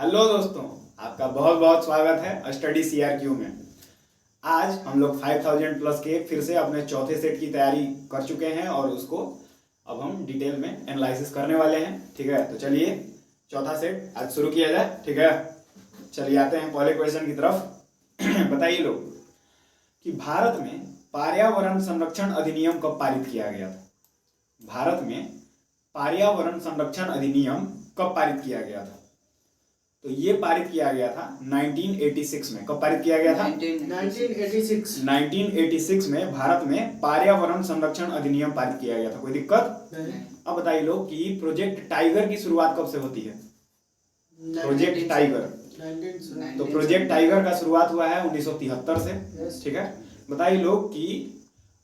Hello दोस्तों, आपका बहुत बहुत स्वागत है स्टडी सीआरक्यू में। आज हम लोग 5000 प्लस के फिर से अपने चौथे सेट की तैयारी कर चुके हैं और उसको अब हम डिटेल में एनालिसिस करने वाले हैं। ठीक है, तो चलिए चौथा सेट आज शुरू किया जाए। ठीक है, चलिए आते हैं पहले क्वेश्चन की तरफ। बताइए लोग कि भारत में पर्यावरण संरक्षण अधिनियम कब पारित किया गया था? भारत में पर्यावरण संरक्षण अधिनियम कब पारित किया गया था? तो ये पारित किया गया था 1986 में। कब पारित किया गया था? 1986 में भारत में पर्यावरण संरक्षण अधिनियम पारित किया गया था। कोई दिक्कत नहीं। अब बताइए लोग कि प्रोजेक्ट टाइगर की शुरुआत कब से होती है? प्रोजेक्ट टाइगर, तो प्रोजेक्ट टाइगर का शुरुआत हुआ है 1973 से। ठीक है, बताइए लोग कि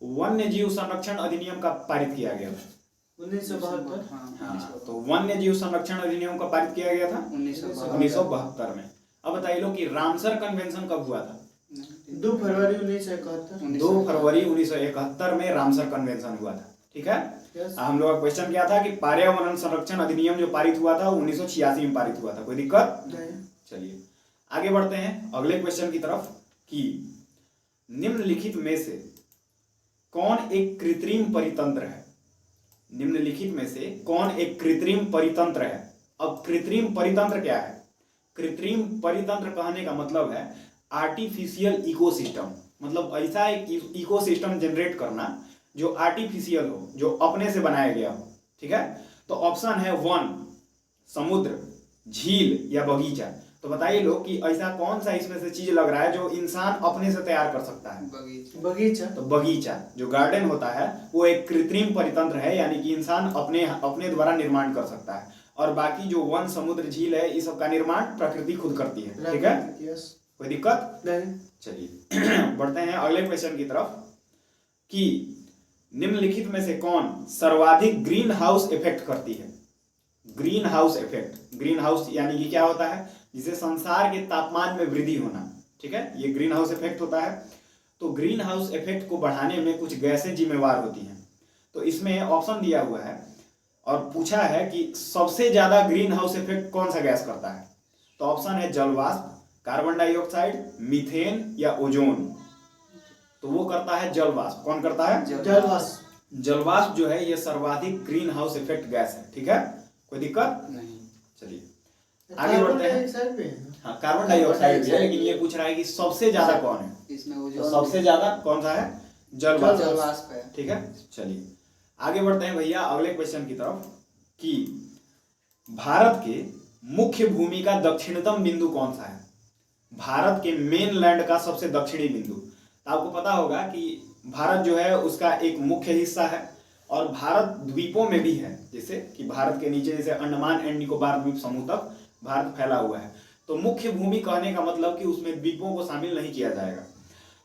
वन्य जीव संरक्षण अधिनियम कब पारित किया गया था? 1972। हाँ, तो वन्य जीव संरक्षण अधिनियम कब पारित किया गया था? 1972 में। अब बताइए लोग कि रामसर कन्वेंशन कब हुआ था? 2 फरवरी 1971। 2 फरवरी 1971 में रामसर कन्वेंशन हुआ था। ठीक है, हम लोग का क्वेश्चन क्या था कि पर्यावरण संरक्षण अधिनियम जो पारित हुआ था 1986 में पारित हुआ था। कोई दिक्कत नहीं। चलिए आगे बढ़ते हैं अगले क्वेश्चन की तरफ कि निम्नलिखित में से कौन एक कृत्रिम परितंत्र है? निम्नलिखित में से कौन एक कृत्रिम परितंत्र है? अब कृत्रिम परितंत्र क्या है? कृत्रिम परितंत्र कहने का मतलब है आर्टिफिशियल इकोसिस्टम, मतलब ऐसा एक इकोसिस्टम जनरेट करना जो आर्टिफिशियल हो, जो अपने से बनाया गया हो। ठीक है, तो ऑप्शन है 1 समुद्र, झील या बगीचा। तो बताइए लोग कि ऐसा कौन सा इसमें से चीज लग रहा है जो इंसान अपने से तैयार कर सकता है? बगीचा। तो बगीचा जो गार्डन होता है वो एक कृत्रिम परितंत्र है, यानी कि इंसान अपने द्वारा निर्माण कर सकता है। और बाकी जो वन, समुद्र, झील है, इस सब का निर्माण प्रकृति खुद करती है। ठीक है, कोई दिक्कत नहीं। चलिए बढ़ते हैं अगले क्वेश्चन की तरफ कि निम्नलिखित में से कौन सर्वाधिक ग्रीन हाउस इफेक्ट करती है? Green house effect, green house यानी कि क्या होता है? जिसे संसार के तापमान में वृद्धि होना। ठीक है, ये ग्रीन हाउस इफेक्ट होता है। तो ग्रीन हाउस इफेक्ट को बढ़ाने में कुछ गैसें जिम्मेवार होती हैं। तो इसमें ऑप्शन दिया हुआ है और पूछा है कि सबसे ज्यादा ग्रीन हाउस इफेक्ट कौन सा गैस करता है? तो ऑप्शन है जलवाष्प, कार्बन डाइऑक्साइड, मीथेन या ओजोन। तो वो करता है जलवाष्प। कौन करता है? जलवाष्प। जलवाष्प जो है ये सर्वाधिक ग्रीन हाउस इफेक्ट गैस है। ठीक है, कोई दिक्कत नहीं। चलिए आगे बढ़ते हैं। हाँ, कार्बन डाइऑक्साइड भी है, लेकिन ये पूछ रहा है कि सबसे ज्यादा कौन है इसमें? तो सबसे ज्यादा कौन सा है? जलवाष्प है। ठीक है, चलिए आगे बढ़ते हैं भैया अगले क्वेश्चन की तरफ कि भारत के मुख्य भूमि का दक्षिणतम बिंदु कौन सा है? भारत के मेन लैंड का सबसे दक्षिणी बिंदु। तो आपको पता होगा कि भारत जो है उसका एक मुख्य हिस्सा है और भारत द्वीपों में भी है। जैसे कि भारत के नीचे जैसे अंडमान एंड निकोबार द्वीप समूह तक भारत फैला हुआ है। तो मुख्य भूमि कहने का मतलब कि उसमें द्वीपों को शामिल नहीं किया जाएगा।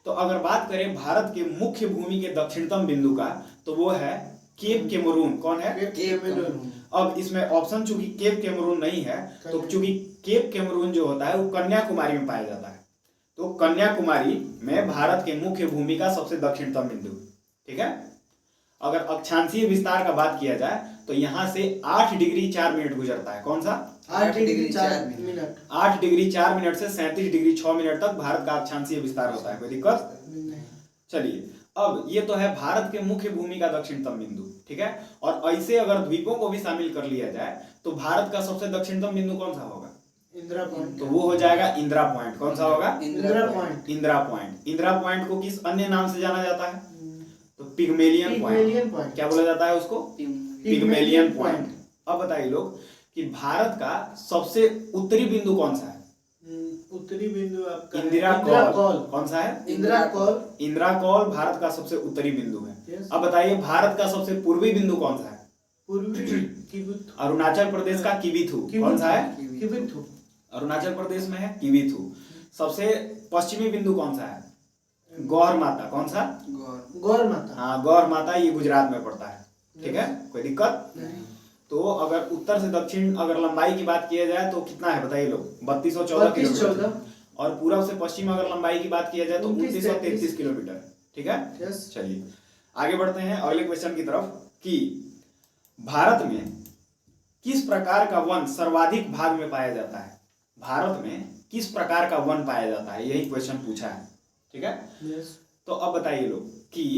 तो अगर बात करें भारत के मुख्य भूमि के दक्षिणतम बिंदु का, तो वो है केप कैमरून। कौन है? Cape Cameroon. अब इसमें ऑप्शन चूंकि केप कैमरून नहीं है, तो चूंकि केप कैमरून जो होता है वो कन्याकुमारी में पाया जाता है। तो कन्याकुमारी में भारत के मुख्य भूमि का सबसे दक्षिणतम बिंदु। ठीक है, अगर अक्षांशीय विस्तार का बात किया जाए तो यहाँ से 8 डिग्री 4 मिनट गुजरता है। कौन सा? 8 डिग्री 4 मिनट। 8 डिग्री 4 मिनट से 37 डिग्री 6 मिनट तक भारत का अक्षांशीय विस्तार होता है। कोई दिक्कत नहीं। चलिए अब ये तो है भारत के मुख्य भूमि का दक्षिणतम बिंदु। ठीक है, और ऐसे अगर द्वीपों को भी शामिल कर लिया जाए तो भारत का सबसे दक्षिणतम बिंदु कौन सा होगा? इंदिरा पॉइंट। तो वो हो जाएगा इंदिरा पॉइंट। कौन सा होगा? Indira point. Indira point. Indira point को किस अन्य नाम से जाना जाता है? तो पिग्मेलियन पॉइंट। क्या बोला जाता है उसको? Pygmalion point. अब बताइए लोग कि भारत का सबसे उत्तरी बिंदु कौन सा है? उत्तरी बिंदु आपका इंदिरा कौल। कौन सा है? इंदिरा कौल। इंदिरा कौल भारत का सबसे उत्तरी बिंदु है। अब बताइए भारत का सबसे पूर्वी बिंदु कौन सा है? पूर्वी अरुणाचल प्रदेश का किबिथु। कौन सा है? किबिथु। अरुणाचल प्रदेश में है किबिथु। सबसे पश्चिमी बिंदु कौन सा है? गौर माता। कौन सा? गौर माता। हाँ, गौर माता, ये गुजरात में पड़ता है। ठीक है, कोई दिक्कत नहीं। तो अगर उत्तर से दक्षिण अगर लंबाई की बात किया जाए तो कितना है बताइए लोग? 3214 किलोमीटर। और पूर्व से पश्चिम अगर लंबाई की बात किया जाए तो 2933 किलोमीटर। ठीक है, चलिए आगे बढ़ते हैं अगले क्वेश्चन की तरफ कि भारत में किस प्रकार का वन सर्वाधिक भाग में पाया जाता है? भारत में किस प्रकार का वन पाया जाता है, यही क्वेश्चन पूछा है। ठीक है, यस तो अब बताइए लोग कि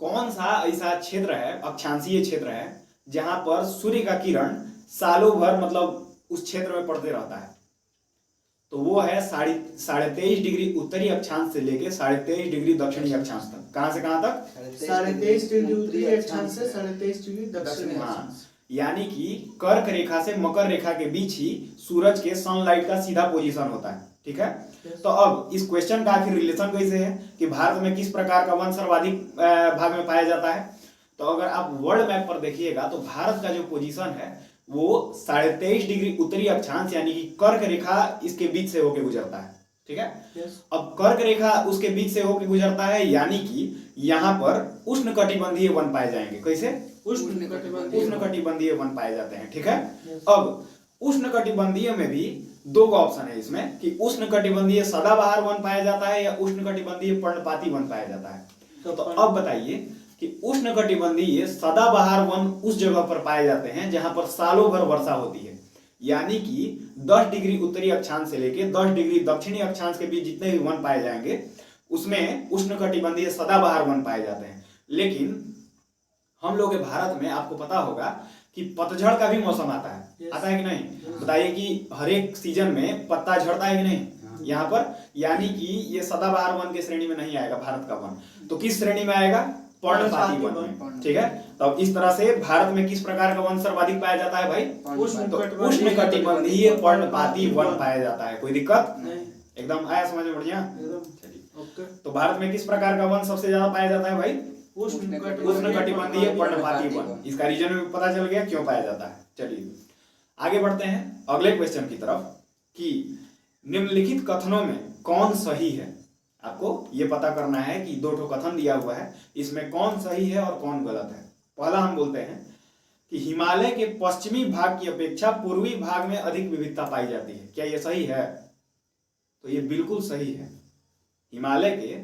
कौन सा ऐसा क्षेत्र है, अक्षांशीय क्षेत्र है, जहां पर सूर्य का किरण सालों भर मतलब उस क्षेत्र में पड़ते रहता है। तो वो है 23.5 डिग्री उत्तरी अक्षांश से लेके 23.5 डिग्री दक्षिणी अक्षांश तक। कहां से कहां तक? 23.5 डिग्री उत्तरी अक्षांश से 23.5 डिग्री दक्षिणी अक्षांश। यानी कि कर्क रेखा से मकर रेखा के बीच ही सूरज के सनलाइट का सीधा पोजीशन होता है। ठीक है, तो अब इस क्वेश्चन का आखिर रिलेशन कैसे है कि भारत में किस प्रकार का वन सर्वाधिक भाग में पाया जाता है। तो अगर आप वर्ल्ड मैप पर देखिएगा तो भारत का जो पोजीशन है वो 23.5 डिग्री उत्तरी अक्षांश यानी कि कर्क रेखा इसके बीच से होकर गुजरता है। ठीक है, अब कर्क रेखा उसके बीच से होकर गुजरता है यानी कि यहाँ पर उष्णकटिबंधीय वन पाए जाएंगे। कैसे? उष्णकटिबंधीय वन पाए जाते हैं। ठीक है, अब उष्णकटिबंधीय में भी दो का ऑप्शन है इसमें कि उष्णकटिबंधीय सदाबहार वन पाया जाता है या उष्णकटिबंधीय पर्णपाती वन पाया जाता है। तो अब बताइए कि उष्णकटिबंधीय सदाबहार वन उस जगह पर पाए जाते हैं जहां पर सालों भर वर्षा होती है, यानी कि 10 डिग्री उत्तरी अक्षांश से लेकर 10 डिग्री दक्षिणी अक्षांश के बीच जितने भी वन पाए जाएंगे उसमें उष्णकटिबंधीय सदाबहार वन पाए जाते हैं। लेकिन हम लोग के भारत में आपको पता होगा कि पतझड़ का भी मौसम आता है। आता है कि नहीं? बताइए कि हर एक सीजन में पत्ता झड़ता है कि नहीं यहाँ पर, यानी कि ये सदाबहार वन की श्रेणी में नहीं आएगा भारत का वन, तो किस श्रेणी में आएगा? पर्णपाती वन में। ठीक है, तो इस तरह से भारत में किस प्रकार का वन सर्वाधिक पाया जाता है भाई? उष्णकटिबंधीय पर्णपाती वन पाया जाता है। कोई दिक्कत नहीं? एकदम आया समझ में? बढ़िया। तो भारत में किस प्रकार का वन सबसे ज्यादा पाया जाता है भाई? उष्णकटिबंधीय पर्णपाती वन। इसका रीजन भी पता चल गया क्यों पाया जाता है। चलिए आगे बढ़ते हैं अगले क्वेश्चन की तरफ कि निम्नलिखित कथनों में कौन सही है। आपको ये पता करना है कि दो ठो कथन दिया हुआ है, इसमें कौन सही है और कौन गलत है। पहला हम बोलते हैं कि हिमालय के पश्चिमी भाग की अपेक्षा पूर्वी भाग में अधिक विविधता पाई जाती है। क्या ये सही है? तो ये बिल्कुल सही है। हिमालय के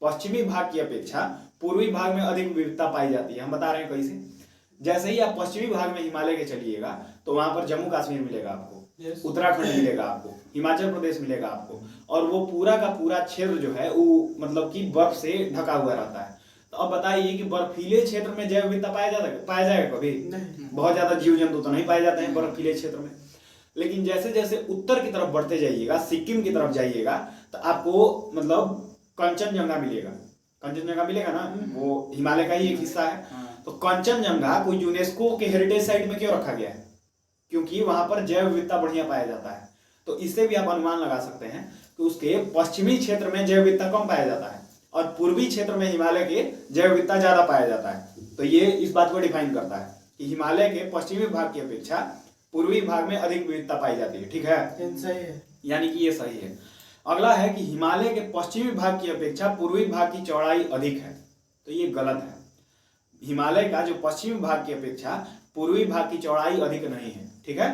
पश्चिमी भाग की अपेक्षा पूर्वी भाग में अधिक विविधता पाई जाती है। हम बता रहे हैं कैसे। जैसे ही आप पश्चिमी भाग में हिमालय के चलिएगा तो वहां पर जम्मू कश्मीर मिलेगा आपको, उत्तराखंड मिलेगा आपको, हिमाचल प्रदेश मिलेगा आपको, और वो पूरा का पूरा क्षेत्र जो है वो मतलब कि बर्फ से ढका हुआ रहता है। तो अब बताइए कि बर्फीले क्षेत्र में जैव विविधता पाया जाएगा कभी? बहुत ज्यादा जीव जंतु तो नहीं पाए जाते हैं बर्फीले क्षेत्र में। लेकिन जैसे जैसे उत्तर की तरफ बढ़ते जाइएगा, सिक्किम की तरफ जाइएगा, तो आपको मतलब कंचनजंगा मिलेगा। कंचनजंगा मिलेगा ना, वो हिमालय का ही एक हिस्सा है। तो कंचनजंगा को यूनेस्को के हेरिटेज साइट में क्यों रखा गया है? क्योंकि वहां पर जैव विविधता बढ़िया पाया जाता है। तो इससे भी आप अनुमान लगा सकते हैं कि उसके पश्चिमी क्षेत्र में जैव विविधता कम पाया जाता है और पूर्वी क्षेत्र में हिमालय के जैव विविधता ज्यादा पाया जाता है। तो ये इस बात को डिफाइन करता है कि हिमालय के पश्चिमी भाग की अपेक्षा पूर्वी भाग में अधिक विविधता पाई जाती है। ठीक है, यानी कि ये सही है। अगला है कि हिमालय के पश्चिमी भाग की अपेक्षा पूर्वी भाग की चौड़ाई अधिक है। तो ये गलत है। हिमालय का जो पश्चिमी भाग की अपेक्षा पूर्वी भाग की चौड़ाई अधिक नहीं है। ठीक है,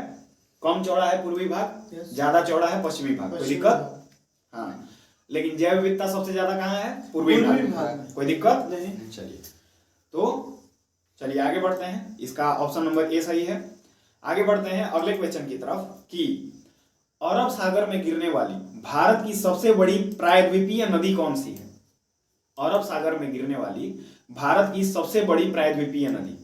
कम चौड़ा है पूर्वी भाग, ज्यादा चौड़ा है पश्चिमी भाग। कोई दिक्कत? हाँ, लेकिन जैव विविधता सबसे ज्यादा कहाँ है? पूर्वी भाग। कोई दिक्कत नहीं? चलिए तो चलिए आगे बढ़ते हैं। इसका ऑप्शन नंबर ए सही है। आगे बढ़ते हैं अगले क्वेश्चन की तरफ कि अरब सागर में गिरने वाली भारत की सबसे बड़ी प्रायद्वीपीय नदी कौन सी है? अरब सागर में गिरने वाली भारत की सबसे बड़ी प्रायद्वीपीय नदी।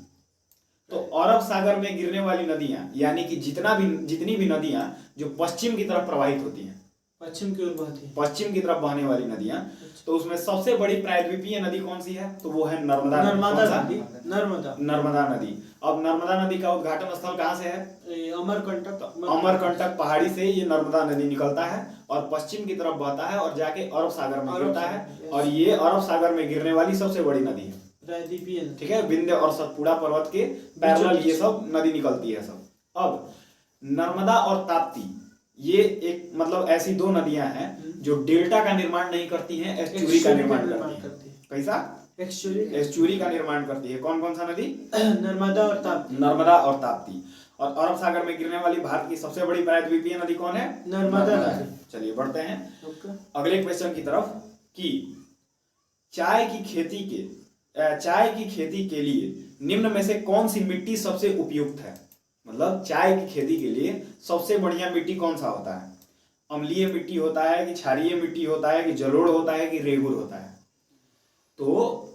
तो अरब सागर में गिरने वाली नदियां यानी कि जितनी भी नदियां जो पश्चिम की तरफ प्रवाहित होती हैं, पश्चिम की ओर बहती है, पश्चिम की तरफ बहने वाली नदियां, तो उसमें सबसे बड़ी प्रायद्वीपीय नदी कौन सी है? तो वो है नर्मदा नदी। नर्मदा नदी। अब नर्मदा नदी का उद्घाटन स्थल कहाँ से है? अमरकंटक पहाड़ी से ये नर्मदा नदी निकलता है और पश्चिम की तरफ बहता है और जाके अरब सागर में गिरता है। और ये अरब सागर में गिरने वाली सबसे बड़ी नदी है। ठीक है, विंध्य और सतपुड़ा पर्वत के पैरेलल ये सब नदी निकलती है सब। अब नर्मदा और ताप्ती ये एक मतलब ऐसी दो नदियां हैं जो डेल्टा का निर्माण नहीं करती हैं, एस्चुरी का निर्माण करती है। कैसा? एस्चुरी का निर्माण करती है। कौन कौन सा नदी? नर्मदा और ताप्ती। और अरब सागर में गिरने वाली भारत की सबसे बड़ी प्रायद्वीपीय नदी कौन है? नर्मदा नदी। चलिए बढ़ते हैं अगले क्वेश्चन की तरफ कि चाय की खेती के लिए निम्न में से कौन सी मिट्टी सबसे उपयुक्त है? मतलब चाय की खेती के लिए सबसे बढ़िया मिट्टी कौन सा होता है? अम्लीय मिट्टी होता है कि क्षारीय मिट्टी होता है कि जलोढ़ होता है कि रेगुर होता है? तो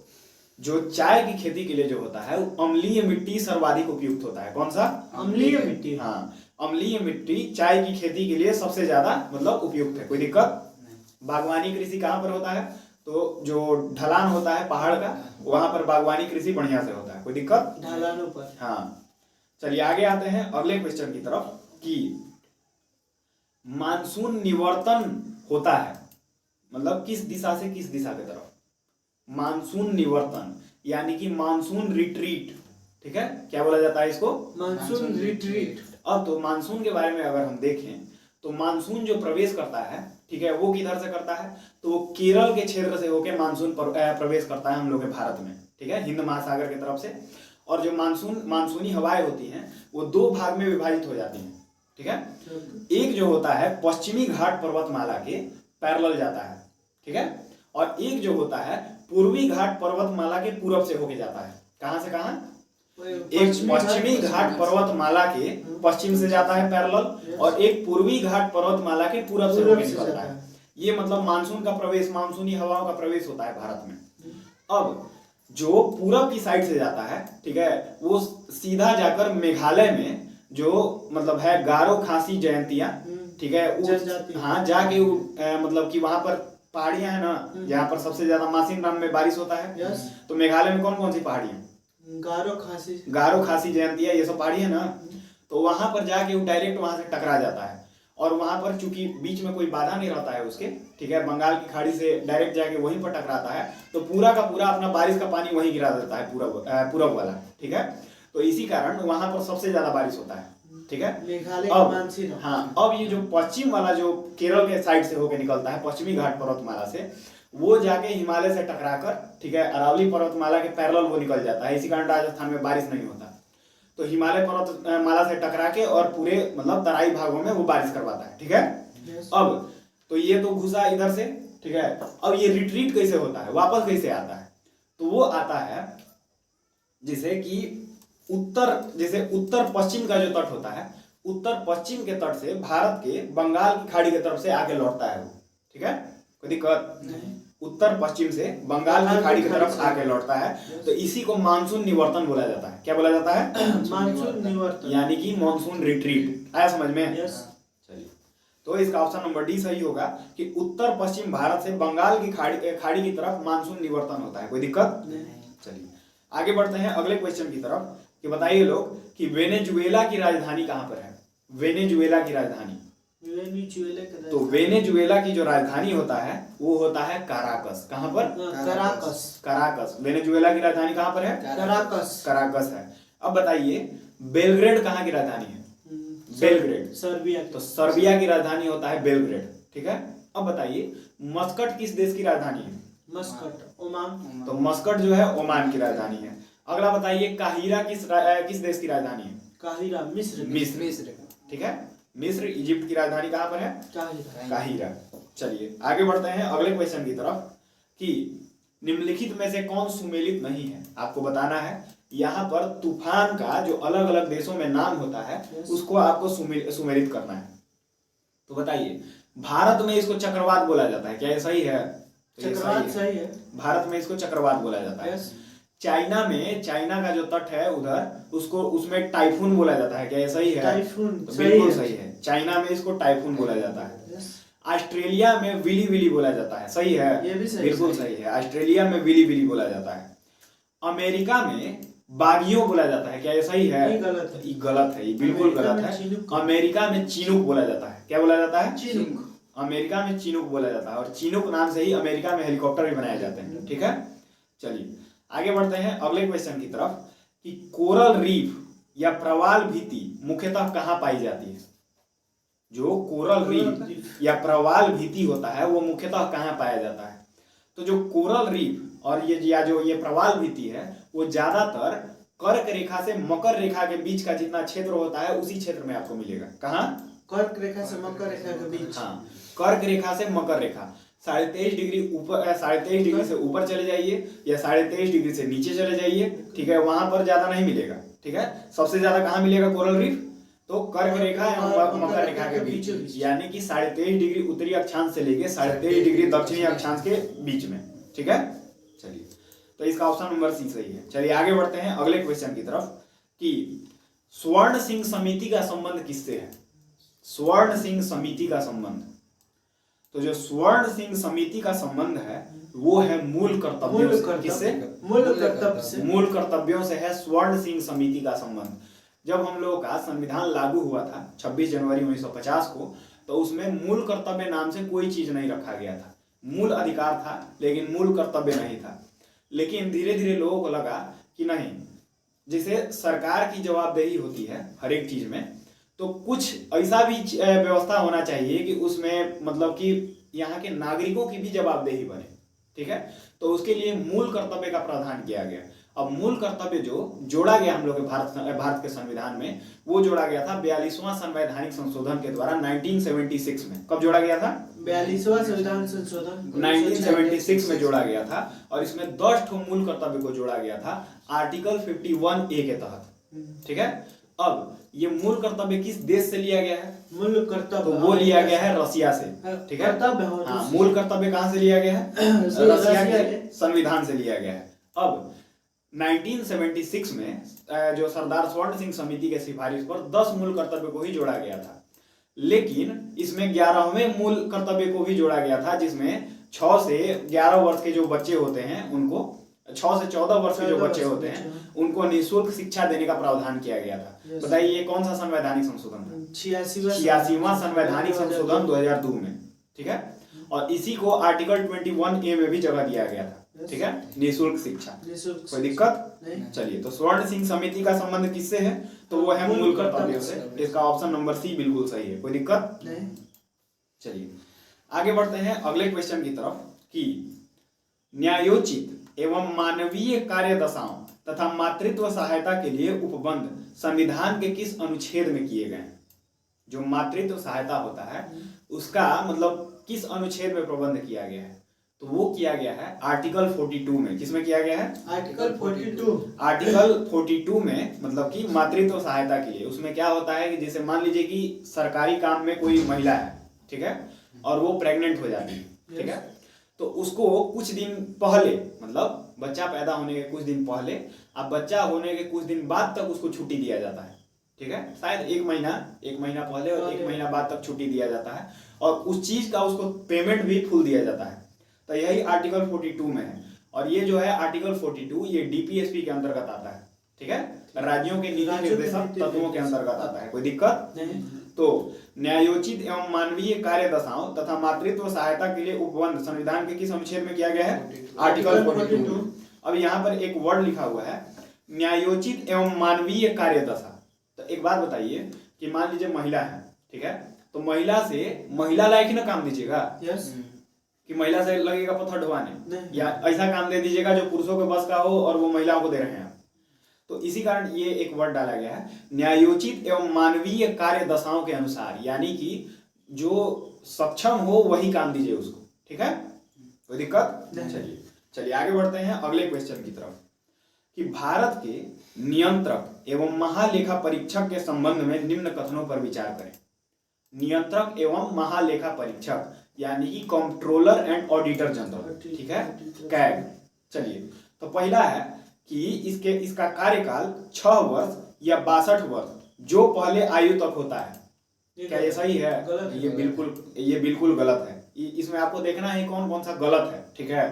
जो चाय की खेती के लिए जो होता है वो अम्लीय मिट्टी सर्वाधिक उपयुक्त होता है। कौन सा? अम्लीय मिट्टी। हाँ, अम्लीय मिट्टी चाय की खेती के लिए सबसे ज्यादा मतलब उपयुक्त है। कोई दिक्कत? बागवानी कृषि कहाँ पर होता है? तो जो ढलान होता है पहाड़ का, वहां पर बागवानी कृषि बढ़िया से होता है। कोई दिक्कत? ढलानों पर। हाँ, चलिए आगे आते हैं अगले क्वेश्चन की तरफ कि मानसून निवर्तन होता है मतलब किस दिशा से किस दिशा की तरफ? मानसून निवर्तन यानी कि मानसून रिट्रीट। ठीक है, क्या बोला जाता है इसको? Monsoon retreat. अब तो मानसून के बारे में अगर हम देखें तो मानसून जो प्रवेश करता है, ठीक है, वो किधर से करता है? तो वो केरल के क्षेत्र से होकर मानसून प्रवेश करता है हम लोग के भारत में। ठीक है, हिंद महासागर की तरफ से। और जो मानसूनी हवाएं होती हैं वो दो भाग में विभाजित हो जाती हैं। ठीक है, एक जो होता है पश्चिमी घाट पर्वतमाला के पैरेलल जाता है। ठीक है, और एक जो होता है पूर्वी घाट पर्वतमाला के पूरब से होके जाता है। कहां से कहां? एक पश्चिमी घाट पर्वतमाला के पश्चिम से जाता है पैरेलल, और एक पूर्वी घाट पर्वतमाला के पूरब से होके निकलता है। ये मतलब मानसून का प्रवेश, मानसूनी हवाओं का प्रवेश होता है भारत में। अब जो पूरब की साइड से जाता है, ठीक है, वो सीधा जाकर मेघालय में जो मतलब है गारो खासी जयंतिया, ठीक है, हाँ, जाके मतलब कि वहां पर पहाड़ियां है ना जहाँ पर सबसे ज्यादा मासिनराम में बारिश होता है। तो मेघालय में कौन कौन सी पहाड़ियां? गारो खासी जयंतिया, ये सब पहाड़ी है ना। तो वहां पर जाके वो डायरेक्ट वहां से टकरा जाता है, और वहां पर चूंकि बीच में कोई बाधा नहीं रहता है उसके, ठीक है, बंगाल की खाड़ी से डायरेक्ट जाके वहीं पर टकराता है, तो पूरा का पूरा अपना बारिश का पानी वहीं गिरा देता है, पूरब वाला। ठीक है, तो इसी कारण वहां पर सबसे ज्यादा बारिश होता है। ठीक है, अब हाँ, अब ये जो पश्चिम वाला जो केरल के साइड से होकर निकलता है पश्चिमी घाट पर्वतमाला से, वो जाके हिमालय से टकराकर, ठीक है, अरावली पर्वतमाला के पैरेलल वो निकल जाता है। इसी कारण राजस्थान में बारिश नहीं होता। तो हिमालय पर्वतमाला से टकरा के और पूरे मतलब तराई भागों में वो बारिश करवाता है। ठीक है, अब तो ये तो घुसा इधर से। ठीक है, अब ये रिट्रीट कैसे होता है, वापस कैसे आता है? तो वो आता है जैसे कि उत्तर पश्चिम का जो तट होता है, उत्तर पश्चिम के तट से भारत के बंगाल की खाड़ी की तरफ से आगे लौटता है वो। ठीक है, कोई दिक्कत नहीं? उत्तर पश्चिम से बंगाल की खाड़ी की तरफ आके लौटता है, तो इसी को मानसून निवर्तन बोला जाता है। क्या बोला जाता है? मानसून निवर्तन, यानी कि मानसून रिट्रीट। आया समझ में? चलिए, तो इसका ऑप्शन नंबर डी सही होगा कि उत्तर पश्चिम भारत से बंगाल की खाड़ी की तरफ मानसून निवर्तन होता है। कोई दिक्कत नहीं? चलिए आगे बढ़ते हैं अगले क्वेश्चन की तरफ कि बताइए लोग कि वेनेजुएला की राजधानी कहां पर है? वेनेजुएला की राजधानी, तो वेनेजुएला की जो राजधानी होता है वो होता है काराकस। कहां पर? कराकस। वेनेजुएला की राजधानी कहां पर है? कराकस है। अब बताइए बेलग्रेड कहां की राजधानी है? Belgrade, Serbia. तो सर्बिया की राजधानी होता है बेलग्रेड। ठीक है, अब बताइए मस्कट किस देश की राजधानी है? Muscat, Oman. तो मस्कट जो है ओमान की राजधानी है। अगला बताइए काहिरा किस देश की राजधानी है? काहिरा, मिस्र। ठीक है, मिस्र। इजिप्ट की राजधानी कहां पर है? काहिरा। चलिए आगे बढ़ते हैं अगले क्वेश्चन की तरफ कि निम्नलिखित में से कौन सुमेलित नहीं है? आपको बताना है। यहाँ पर तूफान का जो अलग अलग देशों में नाम होता है उसको आपको सुमेलित करना है। तो बताइए भारत में इसको चक्रवात बोला जाता है, क्या ये सही है? चक्रवात सही है। भारत में इसको चक्रवात बोला जाता है। चाइना का जो तट है उधर उसमें टाइफून बोला जाता है, क्या ये सही है? टाइफून, तो बिल्कुल सही है। चाइना में इसको टाइफून बोला जाता है। ऑस्ट्रेलिया में विली विली बोला जाता है, सही है? ये भी सही, बिल्कुल सही है। ऑस्ट्रेलिया में विली विली बोला जाता है। अमेरिका में बागियों बोला जाता है, क्या ये सही है? ये गलत है। ये गलत है, ये बिल्कुल गलत है। अमेरिका में चीनुक बोला जाता है, क्या बोला जाता है? चीनुक। अमेरिका में चीनुक बोला जाता है, और चीनुक नाम से ही अमेरिका में हेलीकॉप्टर भी बनाए जाते हैं। ठीक है, चलिए आगे बढ़ते हैं अगले क्वेश्चन की तरफ कि कोरल रीफ या प्रवाल भित्ति मुख्यतः कहां पाई जाती है? जो कोरल रीफ या प्रवाल भित्ति होता है वो मुख्यतः कहां पाया जाता है? तो जो कोरल रीफ और ये प्रवाल भित्ति है वो ज्यादातर कर्क रेखा से मकर रेखा के बीच का जितना क्षेत्र होता है उसी क्षेत्र में आपको मिलेगा। कहां? कर्क रेखा से मकर रेखा के बीच। हाँ, कर्क रेखा से मकर रेखा 23.5 डिग्री ऊपर, 23.5 डिग्री से ऊपर चले जाइए या 23.5 डिग्री से नीचे चले जाइए। ठीक है, वहां पर ज्यादा नहीं मिलेगा। ठीक है, सबसे ज्यादा कहाँ मिलेगा कोरल रीफ? तो कर्क रेखा एवं मकर रेखा के बीच, यानी कि 23.5 डिग्री उत्तरी अक्षांश से लेके 23.5 डिग्री दक्षिणी अक्षांश के बीच में। ठीक है, चलिए, तो इसका ऑप्शन नंबर सी सही है। चलिए आगे बढ़ते हैं अगले क्वेश्चन की तरफ कि स्वर्ण सिंह समिति का संबंध किससे है? स्वर्ण सिंह समिति का संबंध, तो जो स्वर्ण सिंह समिति का संबंध है वो है मूल कर्तव्यों से। किससे? मूल कर्तव्यों से है स्वर्ण सिंह समिति का संबंध। जब हम लोगों का संविधान लागू हुआ था 26 जनवरी 1950 को, तो उसमें मूल कर्तव्य नाम से कोई चीज नहीं रखा गया था। मूल अधिकार था लेकिन मूल कर्तव्य नहीं था। लेकिन धीरे धीरे लोगों को लगा कि नहीं, जैसे सरकार की जवाबदेही होती है हर एक चीज में, तो कुछ ऐसा भी व्यवस्था होना चाहिए कि उसमें मतलब कि यहाँ के नागरिकों की भी जवाबदेही बने। ठीक है, तो उसके लिए मूल कर्तव्य का प्रावधान किया गया। अब मूल कर्तव्य जो जोड़ा गया हम लोग के भारत के संविधान में, वो जोड़ा गया था 42वां संवैधानिक संशोधन के द्वारा 1976 में। कब जोड़ा गया था? 42वां संविधान संशोधन 1976 में जोड़ा गया था, और इसमें 10 ठो मूल कर्तव्य को जोड़ा गया था आर्टिकल 51A के तहत। ठीक है, अब ये मूल कर्तव्य किस देश से लिया गया है? मूल कर्तव्य तो वो लिया गया है रसिया से। ठीक है, हाँ, मूल कर्तव्य कहाँ से लिया गया है? रसिया के संविधान से लिया गया है। अब 1976 में जो सरदार स्वर्ण सिंह समिति के सिफारिश पर 10 मूल कर्तव्य को ही जोड़ा गया था, लेकिन इसमें 11वें मूल कर्तव्य को भी जोड़ा गया था, जिसमें 6 से 11 वर्ष के जो बच्चे होते हैं उनको, 6 से 14 वर्ष के जो बच्चे होते हैं उनको निःशुल्क शिक्षा देने का प्रावधान किया गया था। बताइए ये कौन सा संवैधानिक संशोधन था? 86वां संवैधानिक संशोधन 2002 में। ठीक है, और इसी को आर्टिकल 21A में भी जगह दिया गया था। ठीक है, निःशुल्क शिक्षा। कोई दिक्कत नहीं? चलिए, तो स्वर्ण सिंह समिति का संबंध किससे है? तो वो है मूल कर्तव्यों से। इसका ऑप्शन नंबर सी बिल्कुल सही है। कोई दिक्कत नहीं? चलिए आगे बढ़ते हैं अगले क्वेश्चन की तरफ कि न्यायोचित एवं मानवीय कार्य दशाओं तथा मातृत्व सहायता के लिए उपबंध संविधान के किस अनुच्छेद में किए गए? जो मातृत्व सहायता होता है उसका मतलब किस अनुच्छेद में प्रबंध किया गया है? तो वो किया गया है आर्टिकल 42 में। किसमें किया गया है? आर्टिकल 42। आर्टिकल 42 में मतलब कि मातृत्व सहायता के लिए। उसमें क्या होता है कि जैसे मान लीजिए कि सरकारी काम में कोई महिला है, ठीक है, और वो प्रेग्नेंट हो जाती है, ठीक है, तो उसको कुछ दिन पहले, मतलब बच्चा पैदा होने के कुछ दिन पहले, अब बच्चा होने के कुछ दिन बाद तक उसको छुट्टी दिया जाता है। ठीक है, शायद एक महीना पहले और 1 महीना बाद तक छुट्टी दिया जाता है, और उस चीज का उसको पेमेंट भी फुल दिया जाता है। तो यही आर्टिकल 42 में है। और ये जो है आर्टिकल 42 ये डीपीएसपी के अंतर्गत आता है। ठीक है, राज्यों के नीति निर्देशक तत्वों के अंतर्गत आता है। कोई दिक्कत नहीं? तो न्यायोचित एवं मानवीय कार्य दशाओं तथा मातृत्व सहायता के लिए उपबंध संविधान के किस अनुच्छेद में किया गया है? आर्टिकल 42। अब यहाँ पर एक वर्ड लिखा हुआ है न्यायोचित एवं मानवीय कार्य दशा। तो एक बात बताइए कि मान लीजिए महिला है, ठीक है, तो महिला से महिला लायक ही ना काम दीजिएगा। यस, कि महिला से लगेगा पत्थर ढोवाने, या ऐसा काम दे दीजिएगा जो पुरुषों के बस का हो और वो महिलाओं को दे रहे हैं। तो इसी कारण ये एक वर्ड डाला गया है न्यायोचित एवं मानवीय कार्य दशाओं के अनुसार, यानी कि जो सक्षम हो वही काम दीजिए उसको। ठीक है, कोई दिक्कत? चलिए आगे बढ़ते हैं अगले क्वेश्चन की तरफ कि भारत के नियंत्रक एवं महालेखा परीक्षक के संबंध में निम्न कथनों पर विचार करें। नियंत्रक एवं महालेखा परीक्षक यानी कि कंट्रोलर एंड ऑडिटर जनरल, ठीक है, कैग। चलिए, तो पहला है कि इसका कार्यकाल 6 वर्ष या 62 वर्ष जो पहले आयु तक होता है। क्या ये सही है? ये बिल्कुल गलत है। इसमें आपको देखना है कौन कौन सा गलत है। ठीक है,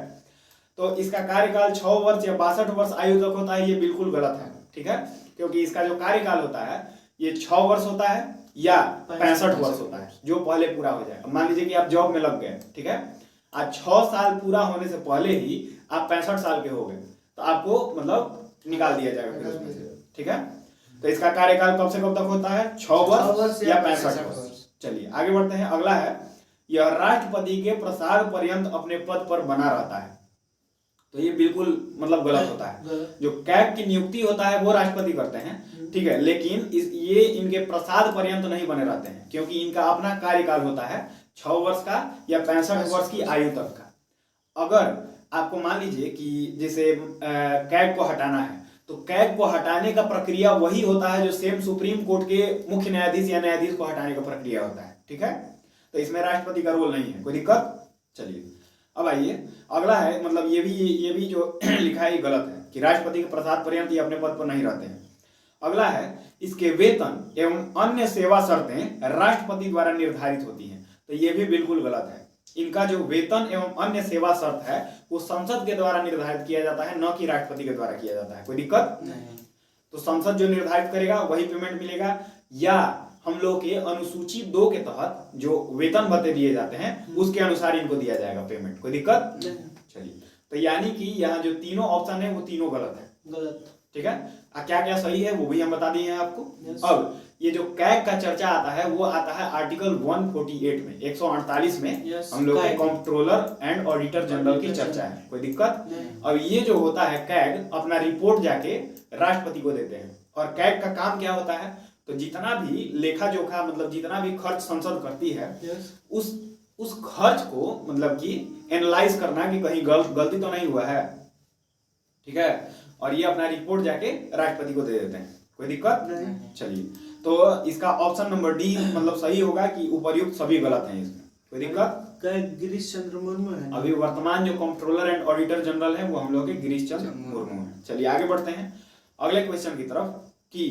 तो इसका कार्यकाल 6 वर्ष या 62 वर्ष आयु तक होता है, ये बिल्कुल गलत है। ठीक है, क्योंकि इसका जो कार्यकाल होता है ये 6 वर्ष होता है या 65 वर्ष होता है जो पहले पूरा हो जाए। मान लीजिए कि आप जॉब में लग गए, ठीक है, आज 6 साल पूरा होने से पहले ही आप 65 साल के हो गए, तो आपको मतलब निकाल दिया जाएगा फिर उसमें से। ठीक है, तो इसका कार्यकाल कब से कब तक होता है? 6 वर्ष या 65 वर्ष। चलिए आगे बढ़ते हैं। अगला है यह राष्ट्रपति के प्रसाद पर्यंत अपने पद पर बना रहता है। तो ये बिल्कुल मतलब गलत होता है। जो कैग की नियुक्ति होता है वो राष्ट्रपति करते हैं, ठीक है, लेकिन ये इनके प्रसाद पर्यंत नहीं बने रहते हैं, क्योंकि इनका अपना कार्यकाल होता है 6 वर्ष का या 65 वर्ष की आयु तक का। अगर आपको मान लीजिए कि जैसे कैग को हटाना है, तो कैग को हटाने का प्रक्रिया वही होता है जो सेम सुप्रीम कोर्ट के मुख्य न्यायाधीश या न्यायाधीश को हटाने का प्रक्रिया होता है, ठीक है। तो इसमें राष्ट्रपति का रोल नहीं है, कोई दिक्कत। चलिए अब आइए अगला है, मतलब ये भी जो लिखा है ये गलत है कि राष्ट्रपति के प्रसाद पर्यंत ये अपने पद पर नहीं रहते हैं। अगला है इसके वेतन एवं अन्य सेवा शर्तें राष्ट्रपति द्वारा निर्धारित होती हैं, तो ये भी बिल्कुल गलत है। इनका जो वेतन एवं अन्य सेवा शर्त है वो संसद के द्वारा निर्धारित किया जाता है, न कि राष्ट्रपति के द्वारा किया जाता है, कोई दिक्कत नहीं। तो संसद जो निर्धारित करेगा वही पेमेंट मिलेगा, या हम लोग के अनुसूची 2 के तहत जो वेतन भत्ते दिए जाते हैं उसके अनुसार इनको दिया जाएगा पेमेंट, कोई दिक्कत। चलिए तो यानी कि यहाँ जो तीनों ऑप्शन है वो तीनों गलत है, गलत, ठीक है। क्या क्या सही है वो भी हम बता दिए हैं आपको। अब ये जो कैग का चर्चा आता है वो आता है आर्टिकल 148 में, 148 में हम लोग के कंट्रोलर एंड ऑडिटर जनरल की चर्चा है, कोई दिक्कत। अब ये जो होता है कैग अपना रिपोर्ट जाके राष्ट्रपति को देते हैं, और कैग का काम क्या होता है, तो जितना भी लेखा जोखा मतलब जितना भी खर्च संसद करती है उस खर्च को मतलब कि एनालाइज करना कि कहीं गलती तो नहीं हुआ है, ठीक है, और ये अपना रिपोर्ट जाके राष्ट्रपति को दे देते हैं, कोई दिक्कत नहीं। चलिए तो इसका ऑप्शन नंबर डी मतलब सही होगा कि उपर्युक्त सभी गलत हैं इसमें, कोई दिक्कत। गिरीश चंद्र मुर्मू है। अभी वर्तमान जो कंट्रोलर एंड ऑडिटर जनरल है वो हम लोग के गिरीश चंद्र मुर्मू है। चलिए आगे बढ़ते हैं अगले क्वेश्चन की तरफ कि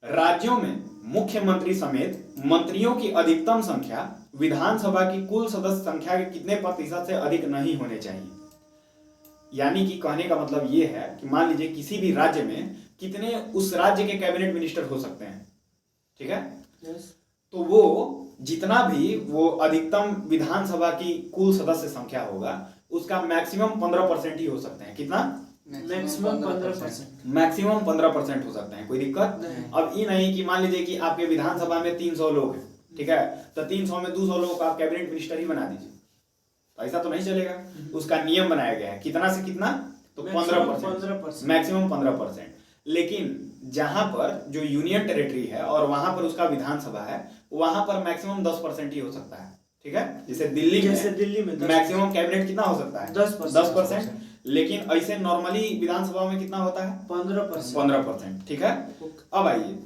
राज्यों में मुख्यमंत्री समेत मंत्रियों की अधिकतम संख्या विधानसभा की कुल सदस्य संख्या के कितने प्रतिशत से अधिक नहीं होने चाहिए। यानी कि कहने का मतलब ये है कि मान लीजिए किसी भी राज्य में कितने उस राज्य के कैबिनेट मिनिस्टर हो सकते हैं, ठीक है। तो वो जितना भी वो अधिकतम विधानसभा की कुल सदस्य संख्या होगा उसका मैक्सिमम 15% ही हो सकते हैं। कितना? मैक्सिमम 15%। मैक्सिमम 15% हो सकते हैं, कोई दिक्कत नहीं। अब ये नहीं कि मान लीजिए कि आपके विधानसभा में 300 लोग हैं, ठीक है, तो 300 में 200 लोगों को आप कैबिनेट मिनिस्टर ही बना दीजिए, तो ऐसा तो नहीं चलेगा। उसका नियम बनाया गया है कितना से कितना, तो 15%, मैक्सिमम 15%। लेकिन जहां पर जो यूनियन टेरिटरी है और वहां पर उसका विधानसभा है वहां पर मैक्सिमम 10% ही हो सकता है, ठीक है। जैसे दिल्ली में मैक्सिमम कैबिनेट कितना हो सकता है, 10%। लेकिन ऐसे नॉर्मली विधानसभा में कितना होता है, 15%, ठीक है। अब आइए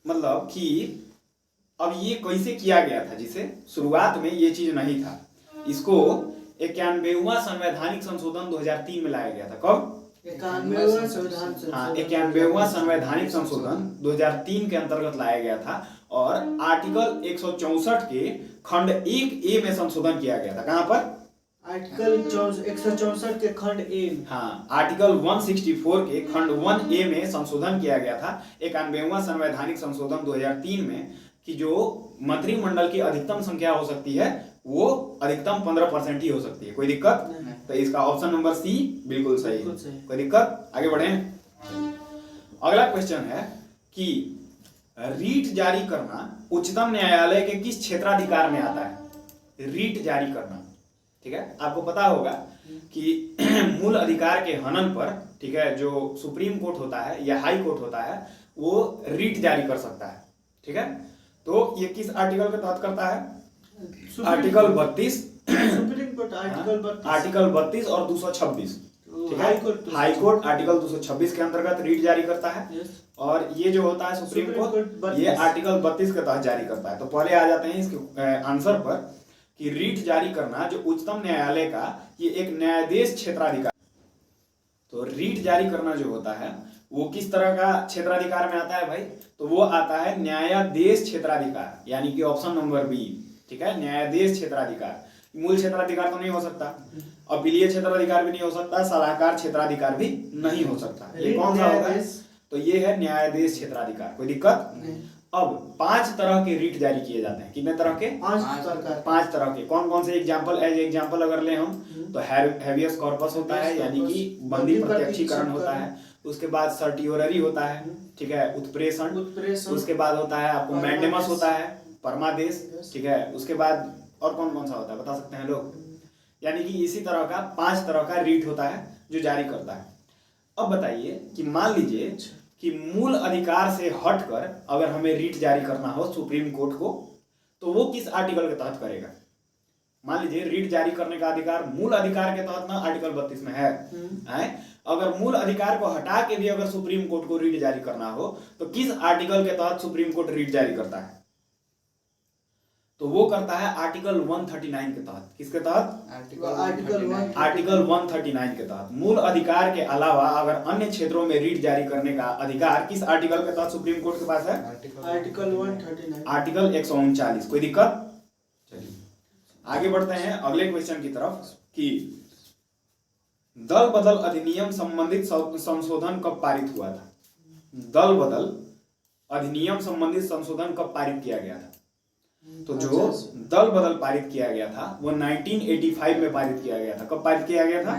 मतलब कि अब ये कैसे किया गया था, जिसे शुरुआत में ये चीज नहीं था, इसको 91वां संवैधानिक संशोधन 2003 में लाया गया था। कब? 91वां संवैधानिक संशोधन 2003 के अंतर्गत लाया गया था, और आर्टिकल 164 के खंड 1A में संशोधन किया गया था। कहां पर? आर्टिकल 164 के खंड ए। हाँ, आर्टिकल 164 के खंड 1A में संशोधन किया गया था 91वां संवैधानिक संशोधन 2003 में, कि जो मंत्रिमंडल की अधिकतम संख्या हो सकती है वो अधिकतम 15% ही हो सकती है, कोई दिक्कत नहीं। तो इसका ऑप्शन नंबर सी बिल्कुल सही है, कोई दिक्कत। आगे बढ़े। अगला क्वेश्चन है कि रीट जारी करना उच्चतम न्यायालय के किस क्षेत्राधिकार में आता है। रीट जारी करना, ठीक है, आपको पता होगा कि मूल अधिकार के हनन पर, ठीक है, जो सुप्रीम कोर्ट होता है या हाई कोर्ट होता है वो रीट जारी कर सकता है, ठीक है। तो ये किस आर्टिकल के तहत करता है? आर्टिकल 32, सुप्रीम कोर्ट आर्टिकल 32 और 226, ठीक है। हाई कोर्ट आर्टिकल 226 के अंतर्गत रीट जारी करता है, और ये जो होता है सुप्रीम कोर्ट ये आर्टिकल 32 के तहत जारी करता है। तो पहले आ जाते हैं इसके आंसर पर कि रीट जारी करना जो उच्चतम न्यायालय का ये एक न्यायाधीश क्षेत्राधिकार। तो रीट जारी करना जो होता है वो किस तरह का क्षेत्राधिकार में आता है भाई, तो वो आता है न्यायाधीश क्षेत्राधिकार, यानी कि ऑप्शन नंबर बी, ठीक है, न्यायाधीश क्षेत्राधिकार। मूल क्षेत्राधिकार तो नहीं हो सकता, अपीलीय क्षेत्राधिकार भी नहीं हो सकता, सलाहकार क्षेत्राधिकार भी नहीं हो सकता। ये कौन सा होगा? तो ये है न्यायाधीश क्षेत्राधिकार, कोई दिक्कत नहीं। अब 5 तरह के रीट जारी किए जाते हैं। कितने तरह के? 5 तरह के। कौन कौन से एग्जाम्पल अगर ले हम तो हैबियस कॉर्पस होता है, यानी कि बंदी प्रत्यक्षीकरण होता है। उसके बाद सर्टियोररी होता है, ठीक है, उत्प्रेषण। उसके बाद होता है आपको मैंडेमस होता है, परमादेश, ठीक है। उसके बाद और कौन कौन सा होता है बता सकते हैं लोग? यानी कि इसी तरह का 5 तरह का रीट होता है जो जारी करता है। अब बताइए कि मान लीजिए कि मूल अधिकार से हटकर अगर हमें रीट जारी करना हो सुप्रीम कोर्ट को, तो वो किस आर्टिकल के तहत करेगा? मान लीजिए रीट जारी करने का अधिकार मूल अधिकार के तहत ना आर्टिकल 32 में है, अगर मूल अधिकार को हटा के भी अगर सुप्रीम कोर्ट को रीट जारी करना हो तो किस आर्टिकल के तहत सुप्रीम कोर्ट रीट जारी करता है? तो वो करता है आर्टिकल 139 के तहत। किसके तहत? आर्टिकल 139 के तहत। मूल अधिकार के अलावा अगर अन्य क्षेत्रों में रीट जारी करने का अधिकार किस आर्टिकल के तहत सुप्रीम कोर्ट के पास है? आर्टिकल 139। आर्टिकल 139। कोई दिक्कत? चलिए आगे बढ़ते हैं अगले क्वेश्चन की तरफ कि दल बदल अधिनियम संबंधित संशोधन कब पारित हुआ था? दल बदल अधिनियम संबंधित संशोधन कब पारित किया गया था? तो जो दल बदल पारित किया गया था वो 1985 में पारित किया गया था। कब पारित किया गया था?